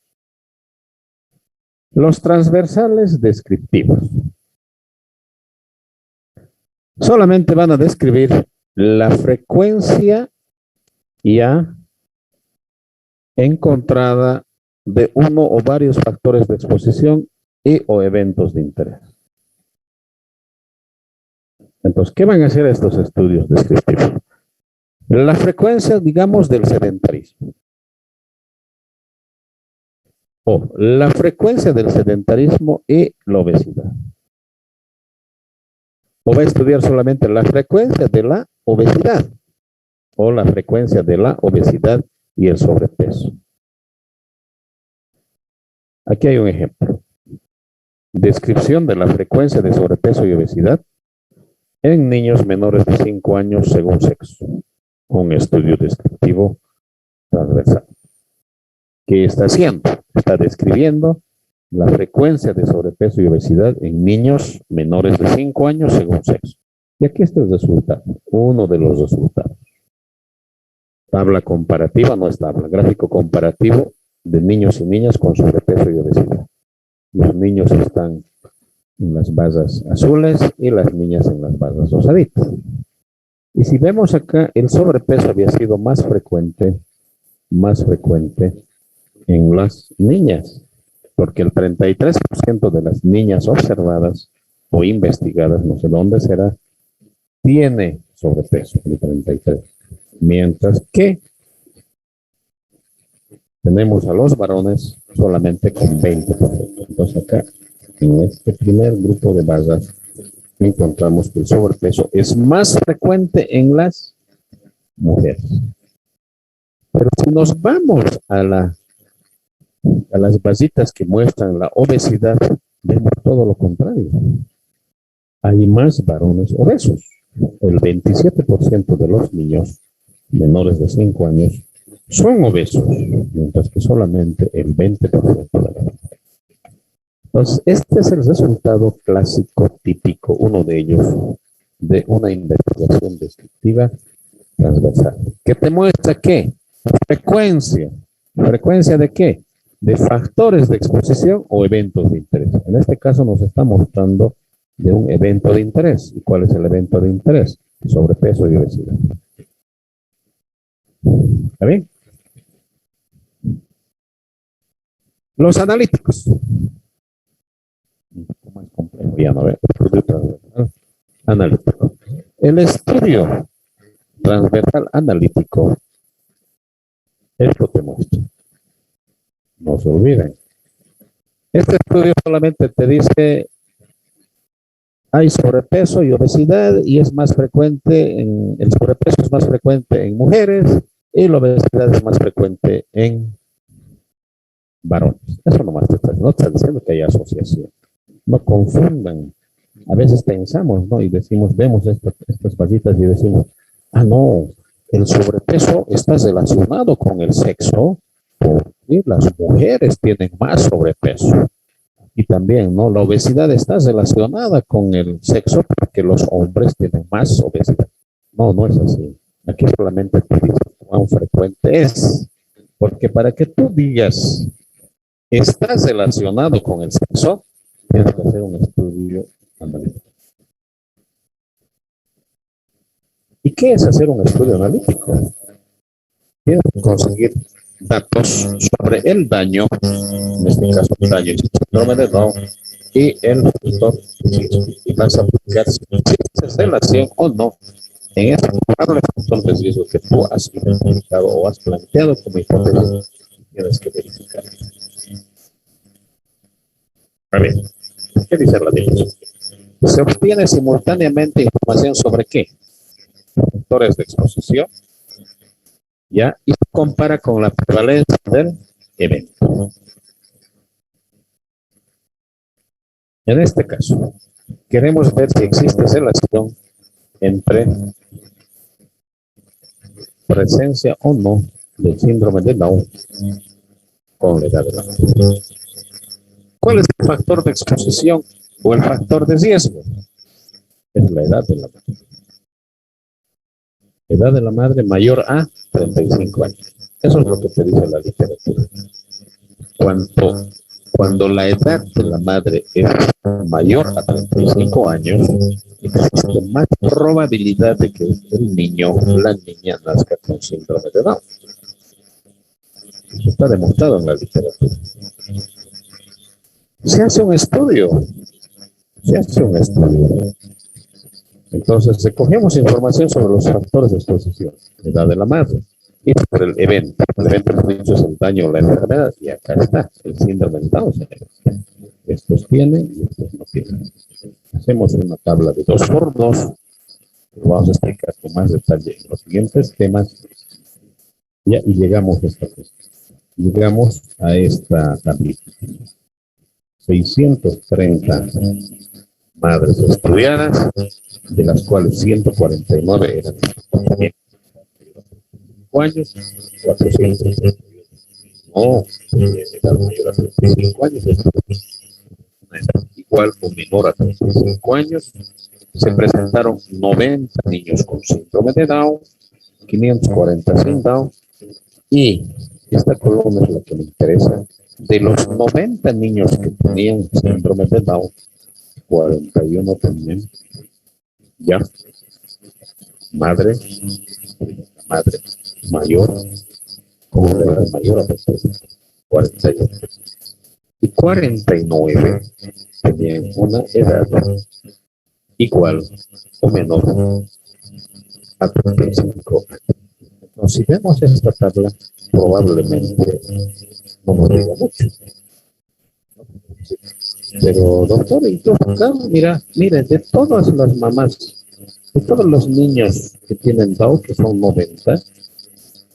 Los transversales descriptivos solamente van a describir la frecuencia ya encontrada de uno o varios factores de exposición y o eventos de interés. Entonces, ¿qué van a hacer estos estudios descriptivos? La frecuencia, digamos, del sedentarismo. O la frecuencia del sedentarismo y la obesidad. O va a estudiar solamente la frecuencia de la obesidad. O la frecuencia de la obesidad y el sobrepeso. Aquí hay un ejemplo. Descripción de la frecuencia de sobrepeso y obesidad en niños menores de 5 años según sexo. Un estudio descriptivo transversal. ¿Qué está haciendo? Está describiendo la frecuencia de sobrepeso y obesidad en niños menores de 5 años según sexo. Y aquí está el resultado, uno de los resultados. Tabla comparativa, no es tabla, gráfico comparativo de niños y niñas con sobrepeso y obesidad. Los niños están en las barras azules y las niñas en las barras rosaditas. Y si vemos acá, el sobrepeso había sido más frecuente en las niñas, porque el 33% de las niñas observadas o investigadas, no sé dónde será, tiene sobrepeso, el 33%. Mientras que tenemos a los varones solamente con 20%. Entonces acá, en este primer grupo de bases, encontramos que el sobrepeso es más frecuente en las mujeres. Pero si nos vamos a las basitas que muestran la obesidad, vemos todo lo contrario. Hay más varones obesos. El 27% de los niños menores de 5 años son obesos, mientras que solamente el 20% de la mujer. Entonces, este es el resultado clásico, típico, uno de ellos, de una investigación descriptiva transversal. ¿Qué te muestra qué? Frecuencia. ¿Frecuencia de qué? De factores de exposición o eventos de interés. En este caso nos está mostrando de un evento de interés. ¿Y cuál es el evento de interés? Sobrepeso y obesidad. ¿Está bien? Los analíticos. ¿Cómo es complejo? Ya no veo. Analítico. El estudio transversal analítico, esto te muestra. No se olviden. Este estudio solamente te dice hay sobrepeso y obesidad y es más frecuente, el sobrepeso es más frecuente en mujeres y la obesidad es más frecuente en varones. Eso nomás no está diciendo que hay asociación. No confundan. A veces pensamos, ¿no? Y decimos, vemos estas pasitas y decimos, no, el sobrepeso está relacionado con el sexo porque las mujeres tienen más sobrepeso. Y también, ¿no? La obesidad está relacionada con el sexo porque los hombres tienen más obesidad. No, no es así. Aquí solamente te dice cuán frecuente es. Porque para que tú digas, estás relacionado con el sexo, tienes que hacer un estudio analítico. ¿Y qué es hacer un estudio analítico? Tienes que conseguir datos sobre el daño, en este caso el daño síndrome de Down y el factor y vas a buscar si existe relación o no en este factor de riesgo que tú has identificado o has planteado como hipótesis. Tienes que verificar. A ver, ¿qué dice la definición? Se obtiene simultáneamente información sobre qué? Factores de exposición, ¿ya? Y se compara con la prevalencia del evento. En este caso, queremos ver si existe relación entre presencia o no del síndrome de Down con la edad de la madre. ¿Cuál es el factor de exposición o el factor de riesgo? Es la edad de la madre. Edad de la madre mayor a 35 años. Eso es lo que te dice la literatura. Cuando la edad de la madre es mayor a 35 años, existe más probabilidad de que el niño o la niña nazca con síndrome de Down. Eso está demostrado en la literatura. Se hace un estudio. Entonces, recogemos información sobre los factores de exposición, edad de la madre, y sobre el evento. El evento que dicho es el daño o la enfermedad, y acá está, el síndrome de Down. Estos tienen y estos no tienen. Hacemos una tabla de 2x2, que lo vamos a explicar con más detalle en los siguientes temas, ya, y llegamos a esta tablita. 630 madres estudiadas, de las cuales 149 eran de 5 años, 400 no, edad mayor a 35 años, igual o menor a 35 años, se presentaron 90 niños con síndrome de Down, 540 sin Down, y esta columna es la que me interesa. De los 90 niños que tenían síndrome de Down, 41 tenían ya madre, la madre mayor, como la edad mayor a 48. Y 49 tenían una edad igual o menor a 35 años. Entonces, si vemos esta tabla, probablemente no nos diga mucho. Pero, doctor, incluso acá, mire, de todas las mamás, de todos los niños que tienen Down, que son 90,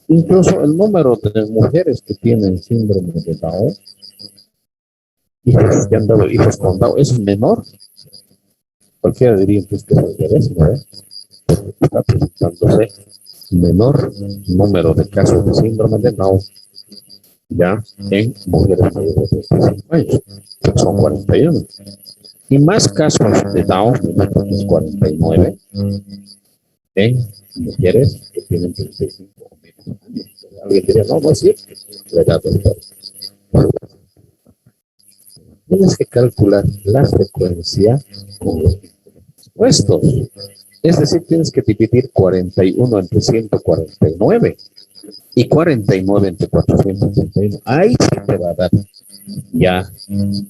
incluso el número de mujeres que tienen síndrome de Down, hijos que han dado hijos con Down, es menor. Cualquiera diría que es al revés, ¿no? Está presentándose menor número de casos de síndrome de Down ya en mujeres mayores de 35 años, que son 41. Y más casos de Down, es 49, en mujeres que tienen 35 o menos años. Alguien diría, no, no es cierto, la edad del cuerpo. Tienes que calcular la frecuencia con los puestos. Es decir, tienes que dividir 41 entre 149 y 49 entre 431. Ahí se te va a dar ya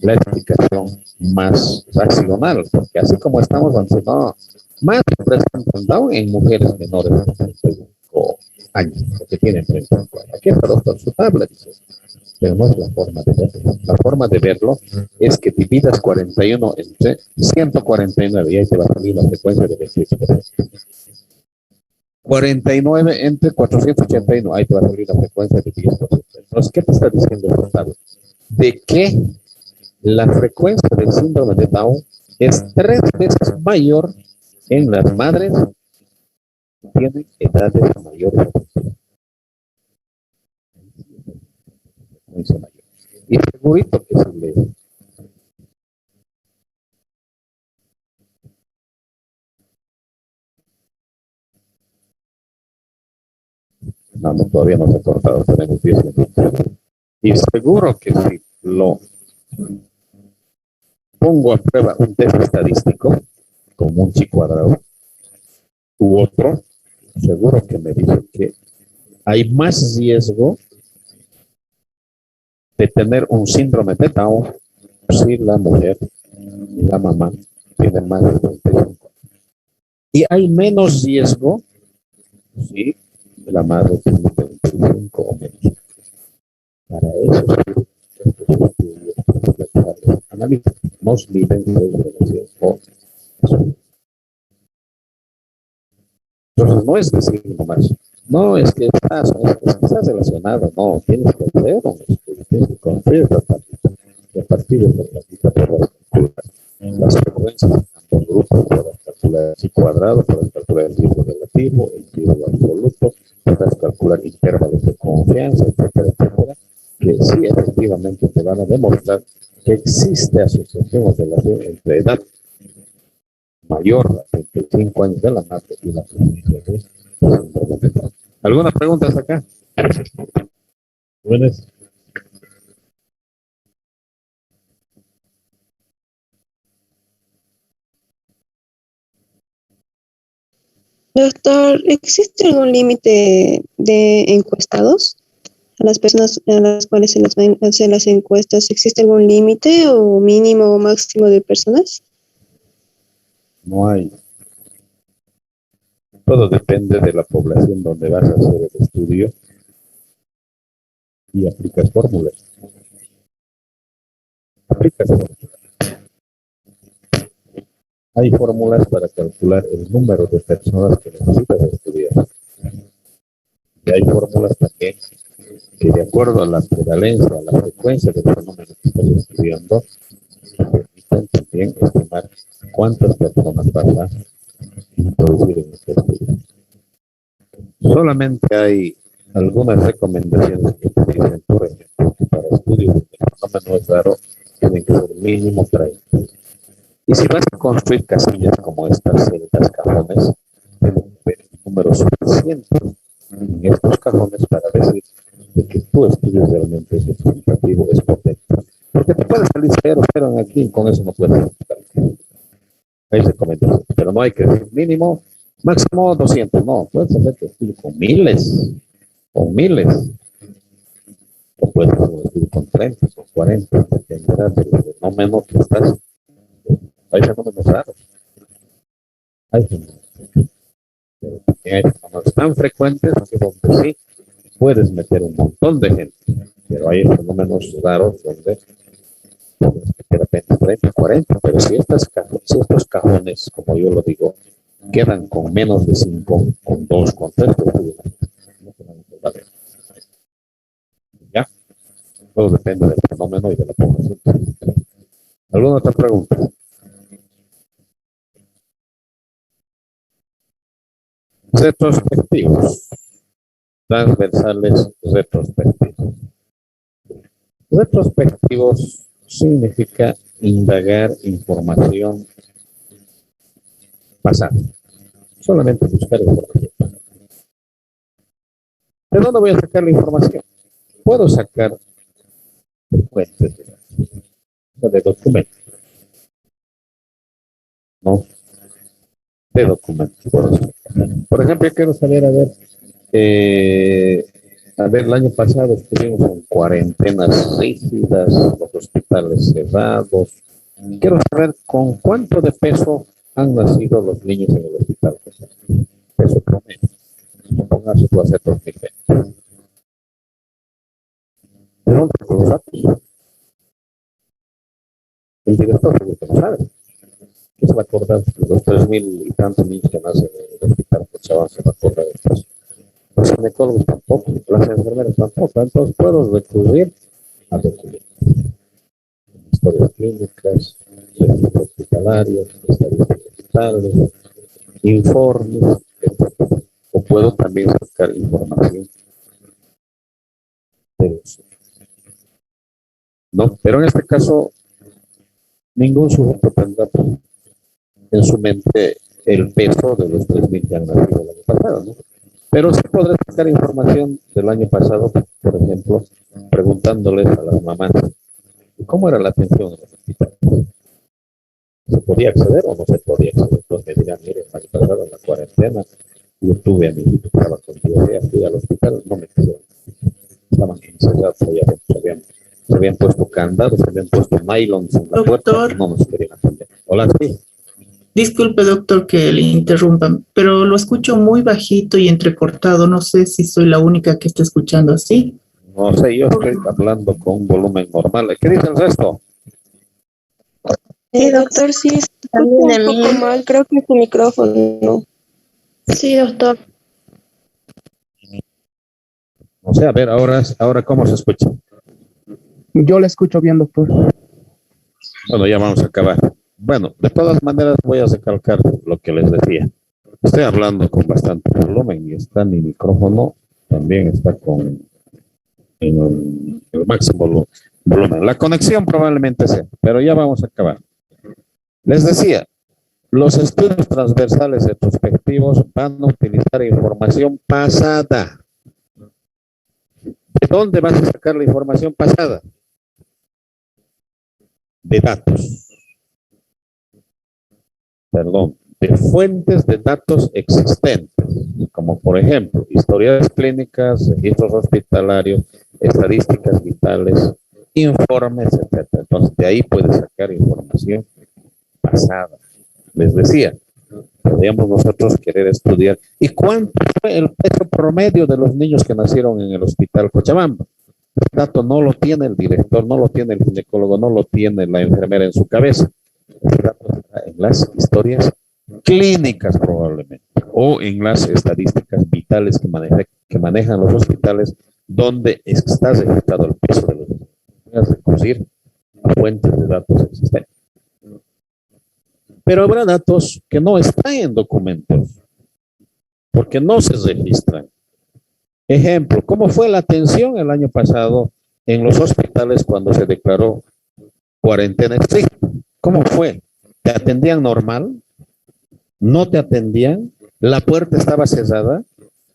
la explicación más racional, porque así como estamos avanzando, más presentan Down en mujeres menores de 35 años, porque tienen 35 años. Aquí está doctor su tabla, dice, pero no es la forma de verlo. La forma de verlo es que dividas 41 entre 149 y ahí te va a salir la frecuencia de 28%. 49 entre 481, ahí te va a salir la frecuencia de 10%. Entonces, ¿qué te está diciendo esta tabla? De que la frecuencia del síndrome de Down es 3 veces mayor en las madres que tienen edades mayores. Y segurito que se le... No, todavía no se ha cortado, tenemos 10 minutos. Y seguro que si lo pongo a prueba un test estadístico, como un chi cuadrado, u otro, seguro que me dice que hay más riesgo de tener un síndrome de Down si la mujer, la mamá, tiene más de 35. Y hay menos riesgo si la madre tiene 25 o menos. Para eso, estos estudios analizan, nos miden relación o eso. Entonces, no es decir nomás, no, es que estás relacionado, no, tienes que hacer un estudio, tienes que construir esta tablita, y a partir de esta tablita podrás calcular las frecuencias de ambos grupos, podrás calcular el chi cuadrado, podrás calcular el riesgo relativo, el riesgo absoluto, podrás calcular intervalos de confianza, etcétera, etcétera, que sí efectivamente te van a demostrar que existe asociación o relación entre edad mayor a 35 años de la madre y la presencia de síndrome de Down. ¿Alguna pregunta hasta acá? Buenas. Doctor, ¿existe algún límite de encuestados? A las personas a las cuales se les van a hacer las encuestas, ¿existe algún límite o mínimo o máximo de personas? No hay. Todo depende de la población donde vas a hacer el estudio y aplicas fórmulas. Hay fórmulas para calcular el número de personas que necesitas estudiar. Y hay fórmulas también que, de acuerdo a la prevalencia, a la frecuencia del fenómeno que estás estudiando, permiten también estimar cuántas personas vas a introducir en este estudio. Solamente hay algunas recomendaciones que te dicen, por ejemplo, que para estudios donde el fenómeno es raro, tienen que ser mínimo 30. Y si vas a construir casillas como estas celdas, cajones, deben haber un número suficiente en estos cajones para decir de que tu estudio realmente es representativo, es potente. Porque te puede salir cero en aquí, con eso no puedes resultar. Hay recomendaciones, pero no hay que decir mínimo Máximo 200, no, puedes hacer tu estudio con miles, o puedes hacer un estudio con 30, con 40, dependerá del fenómeno que estás. Hay fenómenos raros, hay fenómenos, hay fenómenos tan frecuentes que donde sí puedes meter un montón de gente, pero hay fenómenos raros donde puedes meter apenas 30, 40, pero si estos cajones, como yo lo digo, quedan con menos de 5, con 2, con 3, pues, no te van a salvar. ¿Ya? Todo depende del fenómeno y de la población. ¿Alguna otra pregunta? Retrospectivos. Transversales retrospectivos. Retrospectivos significa indagar información pasada. Solamente buscar información. ¿De dónde voy a sacar la información? Puedo sacar de fuentes, de documentos, ¿no? De documentos. Por ejemplo, yo quiero saber, a ver, el año pasado estuvimos en cuarentenas rígidas, los hospitales cerrados. Quiero saber con cuánto de peso han nacido los niños en el hospital. Peso promedio. Póngase tú a hacer 2020. ¿De dónde sacó los datos? El director seguro que lo sabe. ¿Qué se va a acordar de los 3,000 y tantos niños que nacen en el hospital? Pues se va a acordar de eso. Los ginecólogos tampoco, las enfermeras tampoco. Entonces puedo recurrir a documentos, historias clínicas, registros hospitalarios, estadísticas hospitales, informes, etc. O puedo también sacar información de los. No, pero en este caso, ningún sujeto tendrá en su mente el peso de los 3,000 que han nacido el año pasado, ¿no? Pero sí podré sacar información del año pasado, por ejemplo, preguntándoles a las mamás cómo era la atención en los hospitales. ¿Se podía acceder o no se podía acceder? Entonces me dirán, mire, el año pasado en la cuarentena, yo tuve a mi hijito que estaba con diarrea, fui al hospital, no me quisieron. Estaban encerrados allá adentro, se habían puesto candados, se habían puesto nylons en la puerta, no nos querían atender. Hola, sí. Disculpe, doctor, que le interrumpa, pero lo escucho muy bajito y entrecortado. No sé si soy la única que está escuchando así. No sé, yo estoy hablando con un volumen normal. ¿Qué dice el resto? Doctor, sí, está un poco mal, creo que su micrófono. Sí, doctor. O sea, a ver, ahora ¿cómo se escucha? Yo le escucho bien, doctor. Bueno, ya vamos a acabar. Bueno, de todas maneras voy a recalcar lo que les decía. Estoy hablando con bastante volumen y está mi micrófono, también está con el máximo volumen. La conexión probablemente sea, pero ya vamos a acabar. Les decía, los estudios transversales retrospectivos van a utilizar información pasada. ¿De dónde vas a sacar la información pasada? De datos. Perdón, de fuentes de datos existentes, como por ejemplo, historias clínicas, registros hospitalarios, estadísticas vitales, informes, etc. Entonces, de ahí puedes sacar información pasada. Les decía, podríamos nosotros querer estudiar. ¿Y cuánto fue el peso promedio de los niños que nacieron en el hospital Cochabamba? El dato no lo tiene el director, no lo tiene el ginecólogo, no lo tiene la enfermera en su cabeza. El dato está en las historias clínicas probablemente, o en las estadísticas vitales que manejan los hospitales, donde está registrado el peso de los niños. Voy a recurrir a fuentes de datos existentes. Pero habrá datos que no están en documentos, porque no se registran. Ejemplo, ¿cómo fue la atención el año pasado en los hospitales cuando se declaró cuarentena estricta? ¿Cómo fue? ¿Te atendían normal? ¿No te atendían? ¿La puerta estaba cerrada?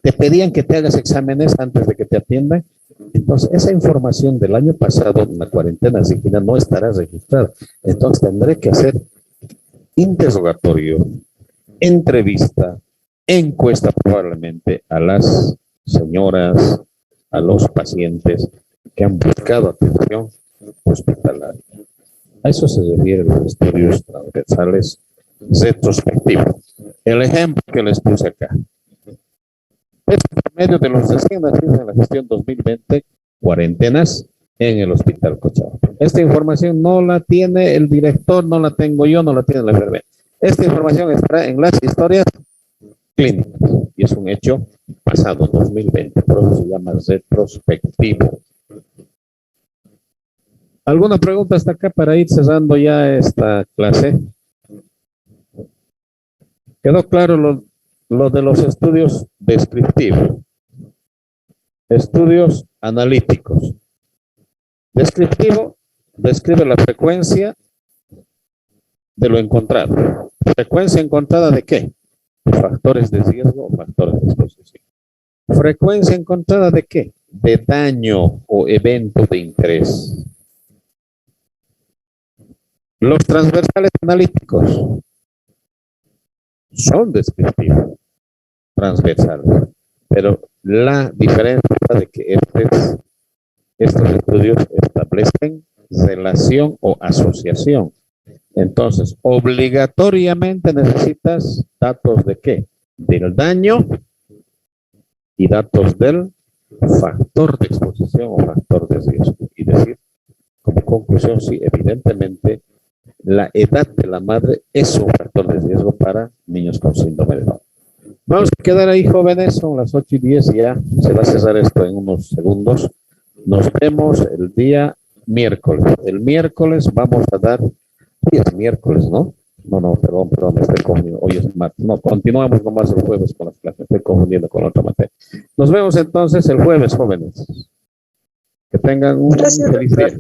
¿Te pedían que te hagas exámenes antes de que te atiendan? Entonces, esa información del año pasado en la cuarentena estricta no estará registrada. Entonces, tendré que hacer interrogatorio, entrevista, encuesta probablemente a las señoras, a los pacientes que han buscado atención hospitalaria. A eso se refieren los estudios transversales retrospectivos. El ejemplo que les puse acá. Es por medio de los recién nacidos en la gestión 2020, cuarentenas en el Hospital Cochabamba. Esta información no la tiene el director, no la tengo yo, no la tiene la enfermera. Esta información está en las historias clínicas y es un hecho pasado, 2020, por eso se llama retrospectivo. ¿Alguna pregunta hasta acá para ir cerrando ya esta clase? ¿Quedó claro lo de los estudios descriptivos? Estudios analíticos. Descriptivo describe la frecuencia de lo encontrado. ¿Frecuencia encontrada de qué? Factores de riesgo o factores de exposición. ¿Frecuencia encontrada de qué? De daño o evento de interés. Los transversales analíticos son descriptivos, transversales, pero la diferencia es de que estos estudios establecen relación o asociación. Entonces, obligatoriamente necesitas datos de qué? Del daño y datos del factor de exposición o factor de riesgo. Y decir, como conclusión, sí, evidentemente, la edad de la madre es un factor de riesgo para niños con síndrome de Down. Vamos a quedar ahí, jóvenes, son las 8:10 y ya se va a cerrar esto en unos segundos. Nos vemos el día miércoles. El miércoles vamos a dar, sí es miércoles, ¿no? No, perdón, me estoy confundiendo. Hoy es martes. No, continuamos nomás el jueves con las clases. Me estoy confundiendo con otra materia. Nos vemos entonces el jueves, jóvenes. Que tengan un feliz día.